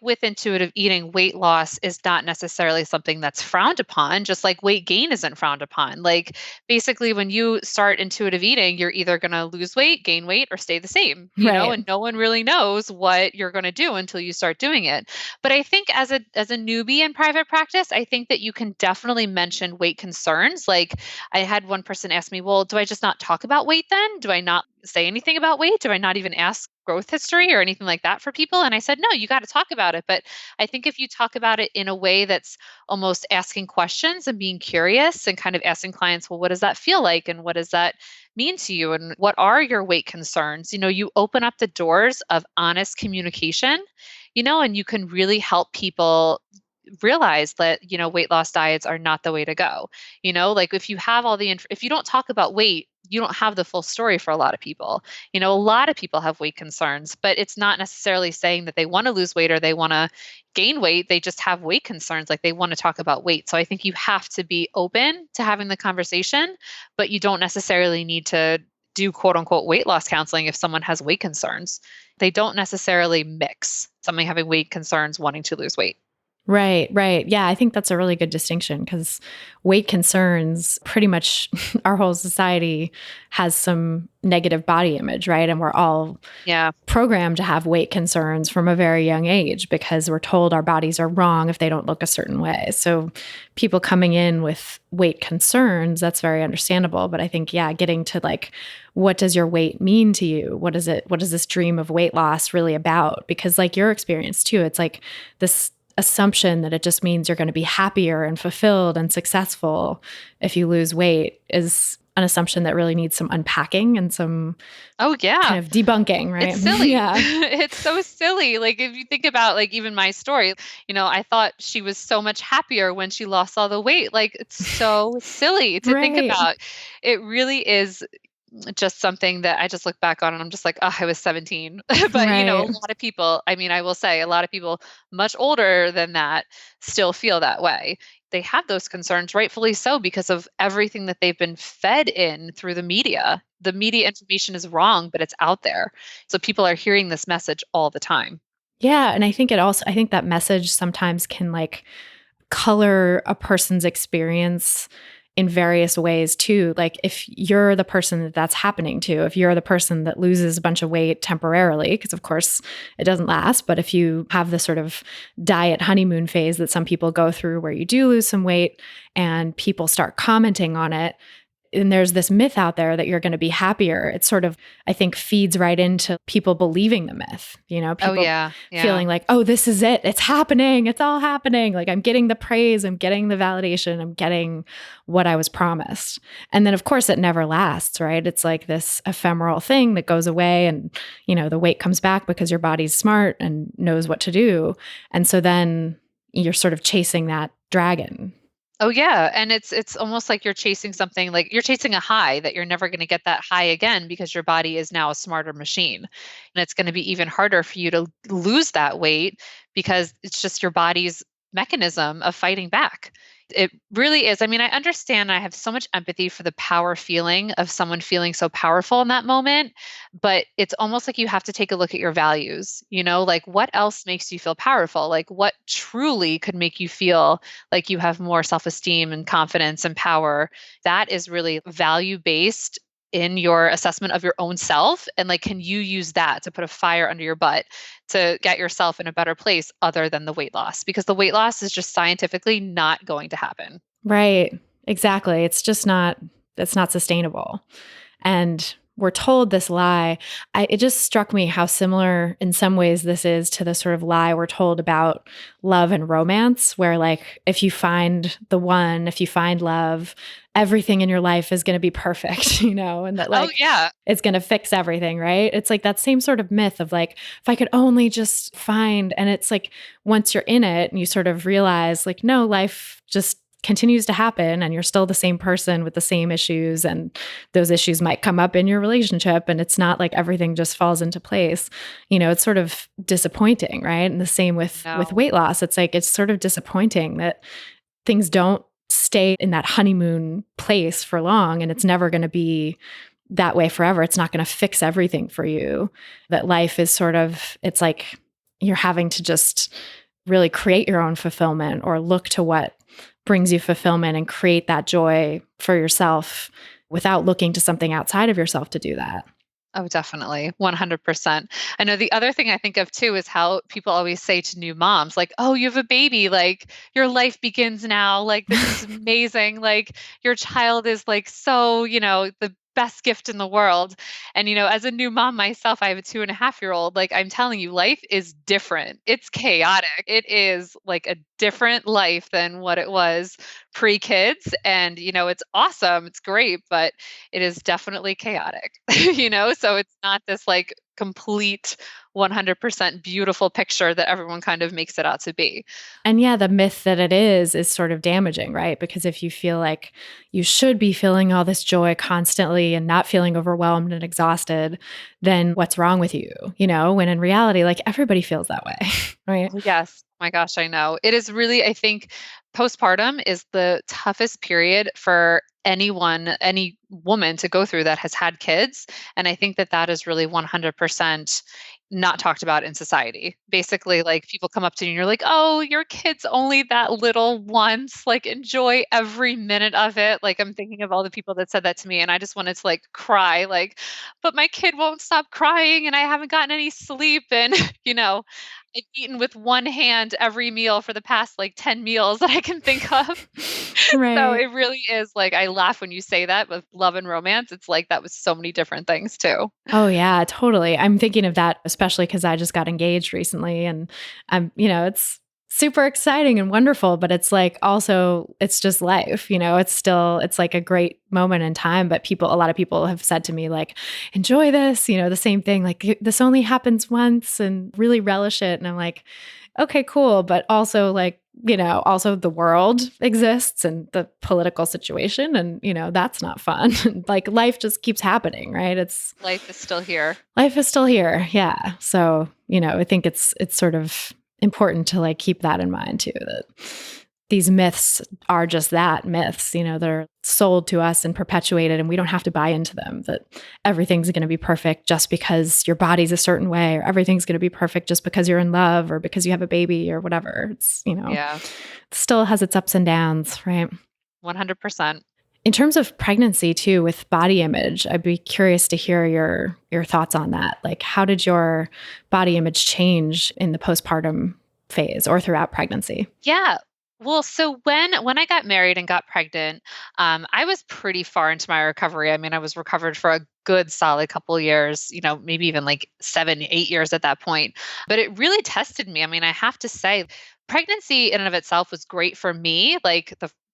with intuitive eating, weight loss is not necessarily something that's frowned upon, just like weight gain isn't frowned upon. Like basically when you start intuitive eating, you're either going to lose weight, gain weight, or stay the same, Right. and no one really knows what you're going to do until you start doing it. But I think as a newbie in private practice, I think that you can definitely mention weight concerns. Like I had one person ask me, well, do I just not talk about weight then? Do I not say anything about weight? Do I not even ask growth history or anything like that for people? And I said, no, you got to talk about it. But I think if you talk about it in a way that's almost asking questions and being curious and kind of asking clients, well, what does that feel like? And what does that mean to you? And what are your weight concerns? You open up the doors of honest communication, and you can really help people realize that, weight loss diets are not the way to go. Like if you have if you don't talk about weight, you don't have the full story for a lot of people. A lot of people have weight concerns, but it's not necessarily saying that they want to lose weight or they want to gain weight. They just have weight concerns. Like they want to talk about weight. So I think you have to be open to having the conversation, but you don't necessarily need to do quote unquote weight loss counseling if someone has weight concerns. They don't necessarily mix someone having weight concerns wanting to lose weight. Right, right. Yeah, I think that's a really good distinction because weight concerns, pretty much our whole society has some negative body image, right? And we're all programmed to have weight concerns from a very young age because we're told our bodies are wrong if they don't look a certain way. So people coming in with weight concerns, that's very understandable. But I think, getting to like, what does your weight mean to you? What is this dream of weight loss really about? Because like your experience too, it's like this assumption that it just means you're going to be happier and fulfilled and successful if you lose weight is an assumption that really needs some unpacking and some kind of debunking, right? It's silly. Yeah. It's so silly. Like if you think about like even my story, I thought she was so much happier when she lost all the weight. Like it's so silly to think about. It really is just something that I just look back on and I'm just like, oh, I was 17. But, a lot of people, I will say a lot of people much older than that still feel that way. They have those concerns, rightfully so, because of everything that they've been fed in through the media. The media information is wrong, but it's out there. So people are hearing this message all the time. Yeah. And I think I think that message sometimes can like color a person's experience in various ways too. Like if you're the person that that's happening to, if you're the person that loses a bunch of weight temporarily, because of course it doesn't last, but if you have the sort of diet honeymoon phase that some people go through where you do lose some weight and people start commenting on it, and there's this myth out there that you're going to be happier. It sort of, I think, feeds right into people believing the myth, people feeling like, oh, this is it. It's happening. It's all happening. Like I'm getting the praise. I'm getting the validation. I'm getting what I was promised. And then of course it never lasts, right? It's like this ephemeral thing that goes away and, the weight comes back because your body's smart and knows what to do. And so then you're sort of chasing that dragon. Oh yeah. And it's almost like you're chasing something, like you're chasing a high that you're never going to get that high again because your body is now a smarter machine. And it's going to be even harder for you to lose that weight because it's just your body's mechanism of fighting back. It really is. I understand, I have so much empathy for the power feeling of someone feeling so powerful in that moment, but it's almost like you have to take a look at your values, like what else makes you feel powerful? Like what truly could make you feel like you have more self-esteem and confidence and power? That is really value-based in your assessment of your own self. And like, can you use that to put a fire under your butt to get yourself in a better place other than the weight loss? Because the weight loss is just scientifically not going to happen. Right. Exactly. It's not sustainable. And we're told this lie. It just struck me how similar in some ways this is to the sort of lie we're told about love and romance, where like, if you find the one, if you find love, everything in your life is going to be perfect, and that like, it's going to fix everything, right? It's like that same sort of myth of like, if I could only just find, and it's like, once you're in it and you sort of realize like, no, life just continues to happen and you're still the same person with the same issues, and those issues might come up in your relationship, and it's not like everything just falls into place. It's sort of disappointing, right? And the same with weight loss. It's like, it's sort of disappointing that things don't stay in that honeymoon place for long, and it's never going to be that way forever. It's not going to fix everything for you. That life is sort of, it's like you're having to just really create your own fulfillment or look to what brings you fulfillment and create that joy for yourself without looking to something outside of yourself to do that. Oh, definitely. 100%. I know the other thing I think of too is how people always say to new moms, like, oh, you have a baby, like your life begins now. Like, this is amazing. Like your child is like, so, the best gift in the world. And, as a new mom myself, I have a 2.5-year-old, like I'm telling you, life is different. It's chaotic. It is like a different life than what it was pre-kids. And, it's awesome. It's great, but it is definitely chaotic, so it's not this like complete 100% beautiful picture that everyone kind of makes it out to be. And yeah, the myth that it is sort of damaging, right? Because if you feel like you should be feeling all this joy constantly and not feeling overwhelmed and exhausted, then what's wrong with you? When in reality, like everybody feels that way, right? Yes. Oh my gosh, I know. It is really, I think postpartum is the toughest period for anyone, any woman to go through that has had kids. And I think that that is really 100% not talked about in society. Basically, like people come up to you and you're like, oh, your kid's only that little once. Like, enjoy every minute of it. Like, I'm thinking of all the people that said that to me, and I just wanted to like cry, like, but my kid won't stop crying and I haven't gotten any sleep. And, I've eaten with one hand every meal for the past like 10 meals that I can think of. So Right. it really is like, I laugh when you say that with love and romance. It's like that was so many different things too. Oh yeah, totally. I'm thinking of that especially because I just got engaged recently and it's super exciting and wonderful, but it's like also it's just life, it's like a great moment in time. But a lot of people have said to me like, enjoy this, the same thing, like this only happens once and really relish it. And I'm like, okay, cool. But also like, also the world exists and the political situation and, that's not fun. Like life just keeps happening, right? Life is still here. Life is still here. Yeah. So, I think it's sort of important to like keep that in mind too, that these myths are just that myths, they're sold to us and perpetuated and we don't have to buy into them, that everything's going to be perfect just because your body's a certain way or everything's going to be perfect just because you're in love or because you have a baby or whatever. It's, Yeah, it still has its ups and downs, right? 100%. In terms of pregnancy too, with body image, I'd be curious to hear your thoughts on that. Like, how did your body image change in the postpartum phase or throughout pregnancy? Yeah. Well, so when I got married and got pregnant, I was pretty far into my recovery. I mean, I was recovered for a good solid couple of years, maybe even like 7, 8 years at that point. But it really tested me. I mean, I have to say, pregnancy in and of itself was great for me.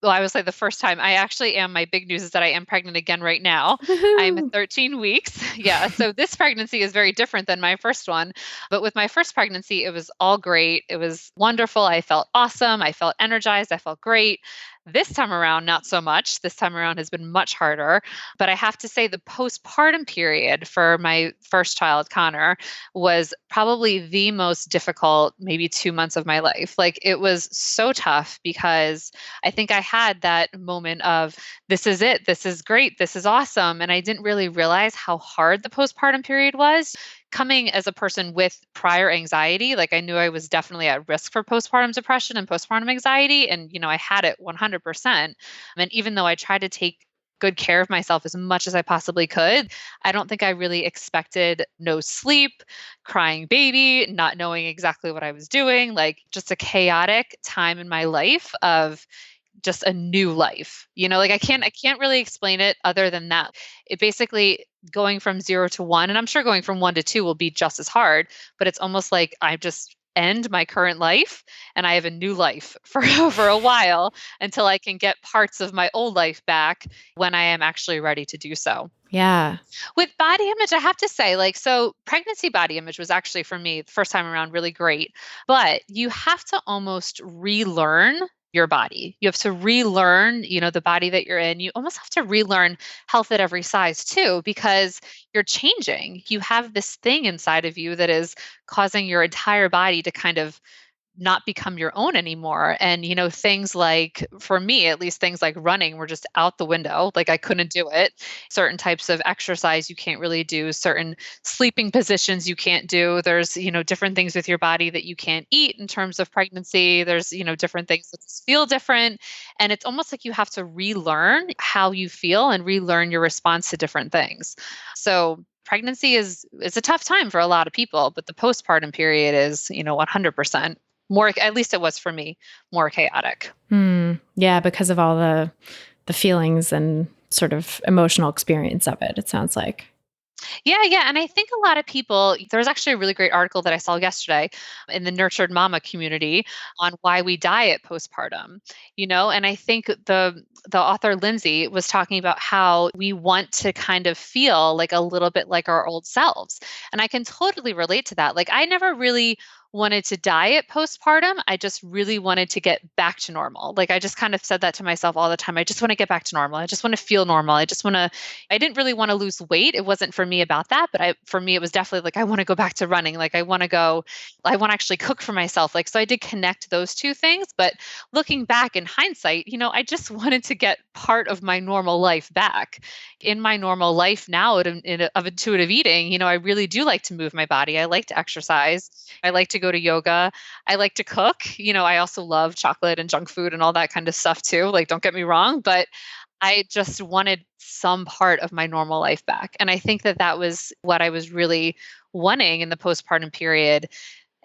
I would say the first time I actually am, my big news is that I am pregnant again right now. I'm Woohoo! 13 weeks. Yeah. So this pregnancy is very different than my first one. But with my first pregnancy, it was all great. It was wonderful. I felt awesome. I felt energized. I felt great. This time around, not so much. This time around has been much harder. But I have to say, the postpartum period for my first child, Connor, was probably the most difficult, maybe 2 months of my life. Like, it was so tough because I think I had that moment of, this is it. This is great. This is awesome. And I didn't really realize how hard the postpartum period was. Coming as a person with prior anxiety, like I knew I was definitely at risk for postpartum depression and postpartum anxiety. And, I had it 100%. And even though I tried to take good care of myself as much as I possibly could, I don't think I really expected no sleep, crying baby, not knowing exactly what I was doing, like just a chaotic time in my life of just a new life. Like I can't really explain it other than that. It basically going from 0 to 1, and I'm sure going from 1 to 2 will be just as hard, but it's almost like I just end my current life and I have a new life for for a while until I can get parts of my old life back when I am actually ready to do so. Yeah. With body image, I have to say, so pregnancy body image was actually for me the first time around really great, but you have to almost relearn your body. You have to relearn, the body that you're in. You almost have to relearn health at every size too, because you're changing. You have this thing inside of you that is causing your entire body to kind of not become your own anymore. And, things like, for me, at least things like running were just out the window. Like I couldn't do it. Certain types of exercise you can't really do, certain sleeping positions you can't do. There's, different things with your body that you can't eat in terms of pregnancy. There's, different things that just feel different. And it's almost like you have to relearn how you feel and relearn your response to different things. So pregnancy is a tough time for a lot of people, but the postpartum period is, 100% more, at least it was for me, more chaotic. Yeah, because of all the feelings and sort of emotional experience of it, it sounds like. Yeah. And I think a lot of people, there was actually a really great article that I saw yesterday in the Nurtured Mama community on why we diet postpartum, and I think the author Lindsay was talking about how we want to kind of feel like a little bit like our old selves. And I can totally relate to that. Like I never really wanted to diet postpartum. I just really wanted to get back to normal. Like I just kind of said that to myself all the time. I just want to get back to normal. I just want to feel normal. I didn't really want to lose weight. It wasn't for me about that, but for me, it was definitely like, I want to go back to running. Like I want to actually cook for myself. Like, so I did connect those two things, but looking back in hindsight, I just wanted to get part of my normal life back. In my normal life now of intuitive eating, I really do like to move my body. I like to exercise. I like to go to yoga. I like to cook. I also love chocolate and junk food and all that kind of stuff too. Like, don't get me wrong, but I just wanted some part of my normal life back. And I think that was what I was really wanting in the postpartum period.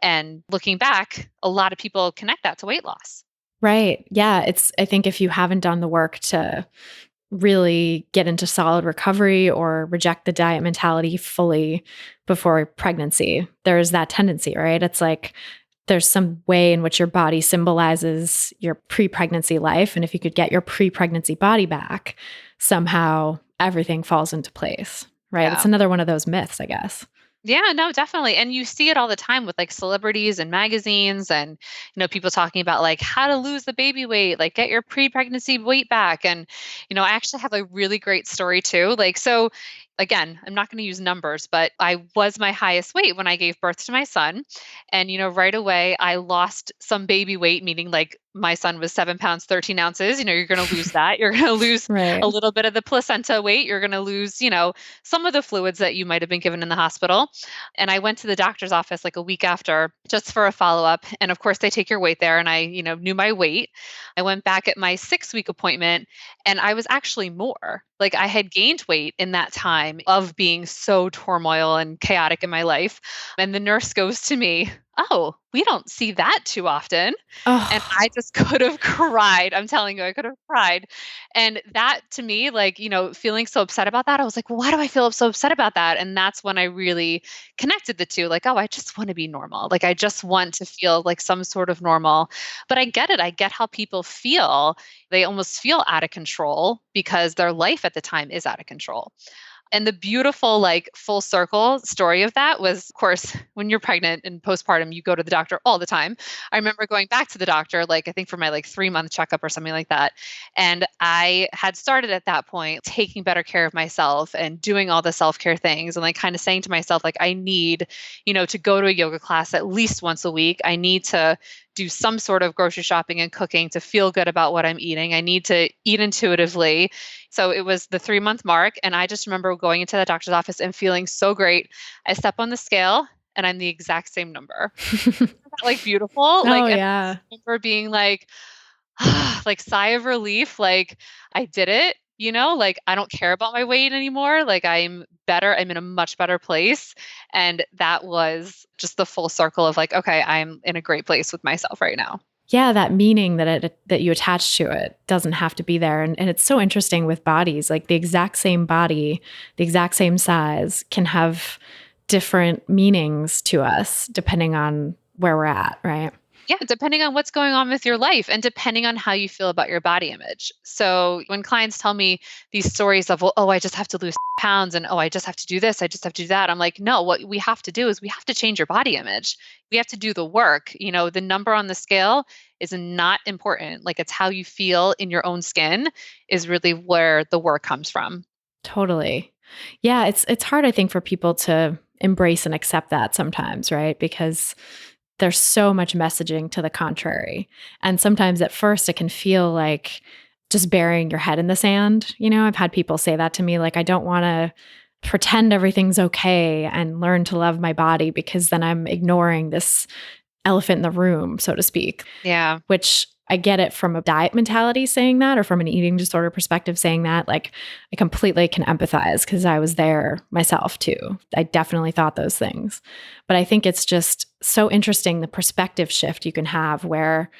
And looking back, a lot of people connect that to weight loss. Right. Yeah. I think if you haven't done the work to really get into solid recovery or reject the diet mentality fully before pregnancy, there's that tendency, right? It's like there's some way in which your body symbolizes your pre-pregnancy life. And if you could get your pre-pregnancy body back, somehow everything falls into place, right? Yeah. It's another one of those myths, I guess. Yeah, no, definitely. And you see it all the time with like celebrities and magazines and, people talking about like how to lose the baby weight, like get your pre-pregnancy weight back. And, I actually have a really great story too. Like, so again, I'm not going to use numbers, but I was my highest weight when I gave birth to my son. And, right away I lost some baby weight, meaning like my son was 7 pounds, 13 ounces. You're going to lose that. You're going to lose Right. a little bit of the placenta weight. You're going to lose, some of the fluids that you might have been given in the hospital. And I went to the doctor's office like a week after just for a follow-up. And of course they take your weight there. And I, knew my weight. I went back at my 6-week appointment and I was actually more. Like I had gained weight in that time of being so turmoil and chaotic in my life. And the nurse goes to me, "Oh, we don't see that too often." Oh. And I just could have cried. I'm telling you, I could have cried. And that to me, like, feeling so upset about that, I was like, well, why do I feel so upset about that? And that's when I really connected the two. Like, oh, I just want to be normal. Like, I just want to feel like some sort of normal. But I get it. I get how people feel. They almost feel out of control because their life at the time is out of control. And the beautiful, like full circle story of that was, of course, when you're pregnant and postpartum, you go to the doctor all the time. I remember going back to the doctor, like I think for my like 3-month checkup or something like that. And I had started at that point taking better care of myself and doing all the self-care things and like kind of saying to myself, like, I need, to go to a yoga class at least once a week. I need to do some sort of grocery shopping and cooking to feel good about what I'm eating. I need to eat intuitively. So it was the 3-month mark. And I just remember going into the doctor's office and feeling so great. I step on the scale and I'm the exact same number. Isn't that like beautiful? Oh, like, yeah. I remember being like, like sigh of relief. Like I did it, like I don't care about my weight anymore. Like I'm better. I'm in a much better place. And that was just the full circle of like, okay, I'm in a great place with myself right now. Yeah, that meaning that you attach to it doesn't have to be there. And it's so interesting with bodies, like the exact same body, the exact same size can have different meanings to us depending on where we're at, right? Yeah, depending on what's going on with your life and depending on how you feel about your body image. So when clients tell me these stories of, well, oh, I just have to lose pounds and, oh, I just have to do this, I just have to do that. I'm like, no, what we have to do is we have to change your body image. We have to do the work. The number on the scale is not important. Like it's how you feel in your own skin is really where the work comes from. Totally. Yeah, it's hard, I think, for people to embrace and accept that sometimes, right? Because there's so much messaging to the contrary. And sometimes at first it can feel like just burying your head in the sand. I've had people say that to me, like, I don't want to pretend everything's okay and learn to love my body because then I'm ignoring this elephant in the room, so to speak. Yeah. Which I get it from a diet mentality saying that, or from an eating disorder perspective saying that. Like, I completely can empathize because I was there myself too. I definitely thought those things. But I think it's just so interesting the perspective shift you can have where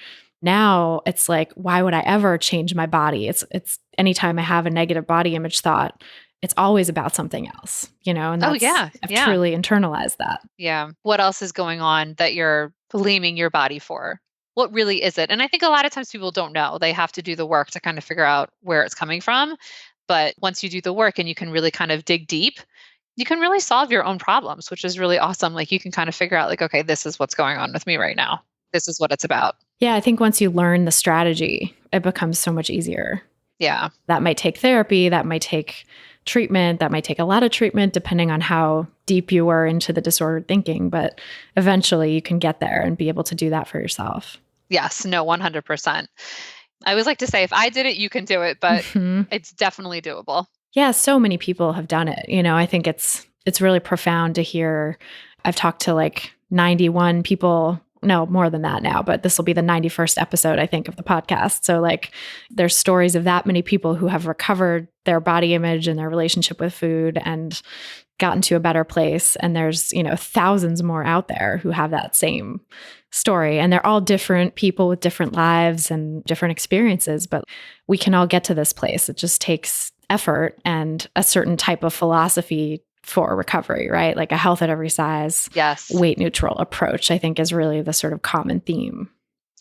now it's like, why would I ever change my body? It's anytime I have a negative body image thought, it's always about something else, and Oh, that's, yeah. I've Yeah. truly internalized that. Yeah. What else is going on that you're blaming your body for? What really is it? And I think a lot of times people don't know. They have to do the work to kind of figure out where it's coming from. But once you do the work and you can really kind of dig deep, you can really solve your own problems, which is really awesome. Like you can kind of figure out like, okay, this is what's going on with me right now. This is what it's about. Yeah, I think once you learn the strategy, it becomes so much easier. Yeah. That might take therapy, that might take treatment, that might take a lot of treatment depending on how deep you were into the disordered thinking, but eventually you can get there and be able to do that for yourself. Yes. No, 100%. I always like to say, if I did it, you can do it, but Mhm. it's definitely doable. Yeah, so many people have done it. I think it's really profound to hear. I've talked to like 91 people, no, more than that now, but this will be the 91st episode, I think, of the podcast. So like there's stories of that many people who have recovered their body image and their relationship with food and gotten to a better place. And there's, thousands more out there who have that same story. And they're all different people with different lives and different experiences, but we can all get to this place. It just takes effort and a certain type of philosophy for recovery, right? Like a health at every size, Yes. weight neutral approach, I think is really the sort of common theme.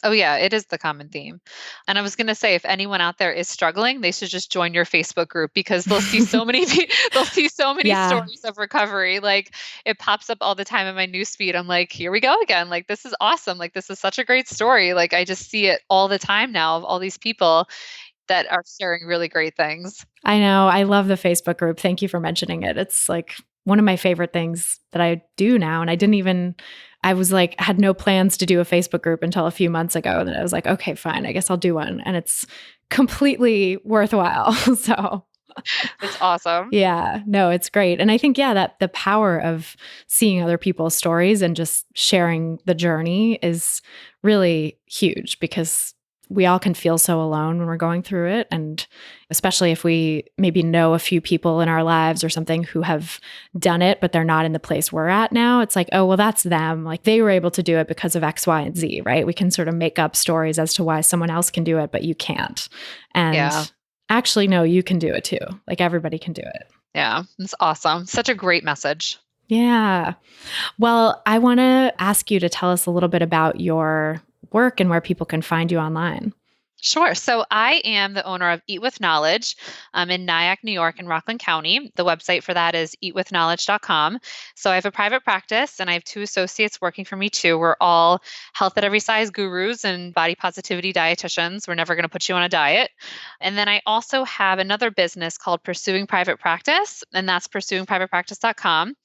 Oh, yeah, it is the common theme. And I was going to say, if anyone out there is struggling, they should just join your Facebook group because they'll see so many they'll see so many Yeah. stories of recovery. Like it pops up all the time in my newsfeed. I'm like, here we go again. Like this is awesome. Like this is such a great story. Like I just see it all the time now of all these people that are sharing really great things. I know. I love the Facebook group. Thank you for mentioning it. It's like one of my favorite things that I do now. And I was like, had no plans to do a Facebook group until a few months ago. And then I was like, okay, fine, I guess I'll do one. And it's completely worthwhile. So It's awesome. yeah, no, it's great. And I think, yeah, that the power of seeing other people's stories and just sharing the journey is really huge because we all can feel so alone when we're going through it. And especially if we maybe know a few people in our lives or something who have done it, but they're not in the place we're at now. It's like, oh, well, that's them. Like they were able to do it because of X, Y, and Z, right? We can sort of make up stories as to why someone else can do it, but you can't. And actually, no, you can do it too. Like everybody can do it. Yeah, it's awesome. Such a great message. Yeah. Well, I want to ask you to tell us a little bit about your work and where people can find you online. Sure. So I am the owner of Eat With Knowledge in Nyack, New York, and Rockland County. The website for that is eatwithknowledge.com. So I have a private practice and I have 2 associates working for me too. We're all health at every size gurus and body positivity dietitians. We're never going to put you on a diet. And then I also have another business called Pursuing Private Practice, and that's pursuingprivatepractice.com.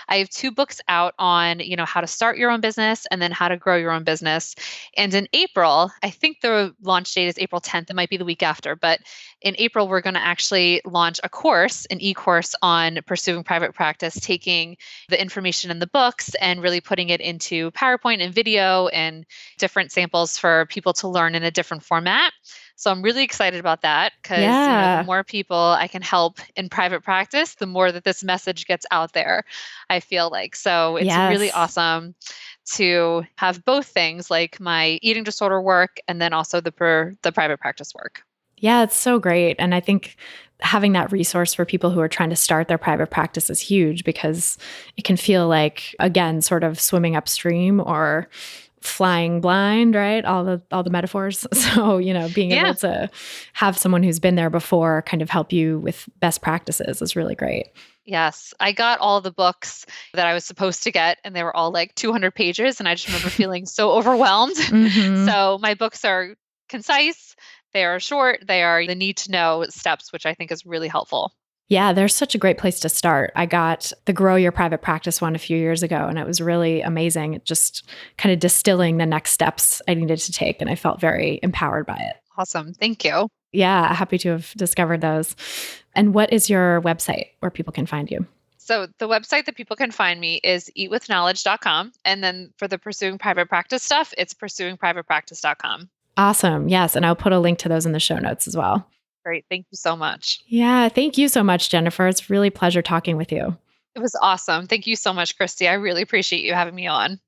I have 2 books out on, how to start your own business and then how to grow your own business. And in April, I think the launch date is April 10th. It might be the week after, but in April, we're going to actually launch a course, an e-course on pursuing private practice, taking the information in the books and really putting it into PowerPoint and video and different samples for people to learn in a different format. So I'm really excited about that because the more people I can help in private practice, the more that this message gets out there, I feel like. So it's really awesome to have both things, like my eating disorder work and then also the private practice work. Yeah, it's so great. And I think having that resource for people who are trying to start their private practice is huge because it can feel like, again, sort of swimming upstream or flying blind, right? All the metaphors. So, being able to have someone who's been there before kind of help you with best practices is really great. Yes, I got all the books that I was supposed to get, and they were all like 200 pages, and I just remember feeling so overwhelmed. Mhm. So my books are concise, they are short, they are the need-to-know steps, which I think is really helpful. Yeah, there's such a great place to start. I got the Grow Your Private Practice one a few years ago, and it was really amazing. It just kind of distilling the next steps I needed to take, and I felt very empowered by it. Awesome. Thank you. Yeah, happy to have discovered those. And what is your website where people can find you? So the website that people can find me is eatwithknowledge.com. And then for the Pursuing Private Practice stuff, it's pursuingprivatepractice.com. Awesome. Yes. And I'll put a link to those in the show notes as well. Great. Thank you so much. Yeah. Thank you so much, Jennifer. It's really a pleasure talking with you. It was awesome. Thank you so much, Christy. I really appreciate you having me on.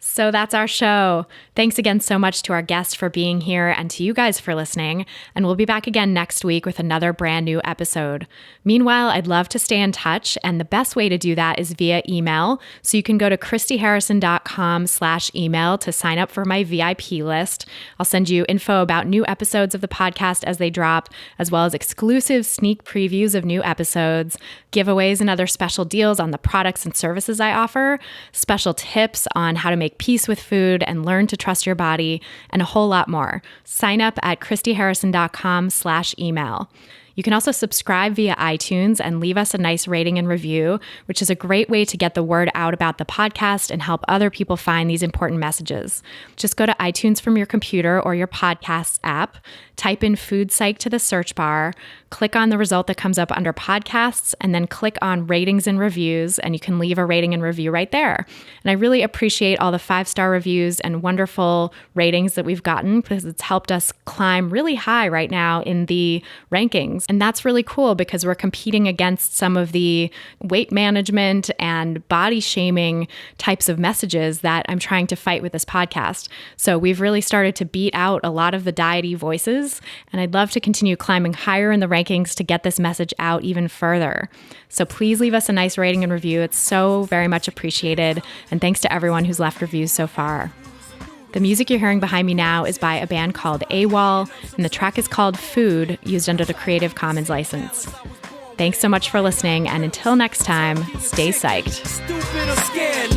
So that's our show. Thanks again so much to our guests for being here and to you guys for listening. And we'll be back again next week with another brand new episode. Meanwhile, I'd love to stay in touch. And the best way to do that is via email. So you can go to christyharrison.com/email to sign up for my VIP list. I'll send you info about new episodes of the podcast as they drop, as well as exclusive sneak previews of new episodes, giveaways and other special deals on the products and services I offer, special tips on how to make peace with food and learn to trust your body, and a whole lot more. Sign up at christyharrison.com/email. You can also subscribe via iTunes and leave us a nice rating and review, which is a great way to get the word out about the podcast and help other people find these important messages. Just go to iTunes from your computer or your podcasts app, type in Food Psych to the search bar, click on the result that comes up under podcasts, and then click on ratings and reviews, and you can leave a rating and review right there. And I really appreciate all the 5-star reviews and wonderful ratings that we've gotten because it's helped us climb really high right now in the rankings. And that's really cool because we're competing against some of the weight management and body shaming types of messages that I'm trying to fight with this podcast. So we've really started to beat out a lot of the diety voices, and I'd love to continue climbing higher in the rankings to get this message out even further. So please leave us a nice rating and review. It's so very much appreciated. And thanks to everyone who's left reviews so far. The music you're hearing behind me now is by a band called AWOL, and the track is called Food, used under the Creative Commons license. Thanks so much for listening, and until next time, stay psyched. Stupid or scared,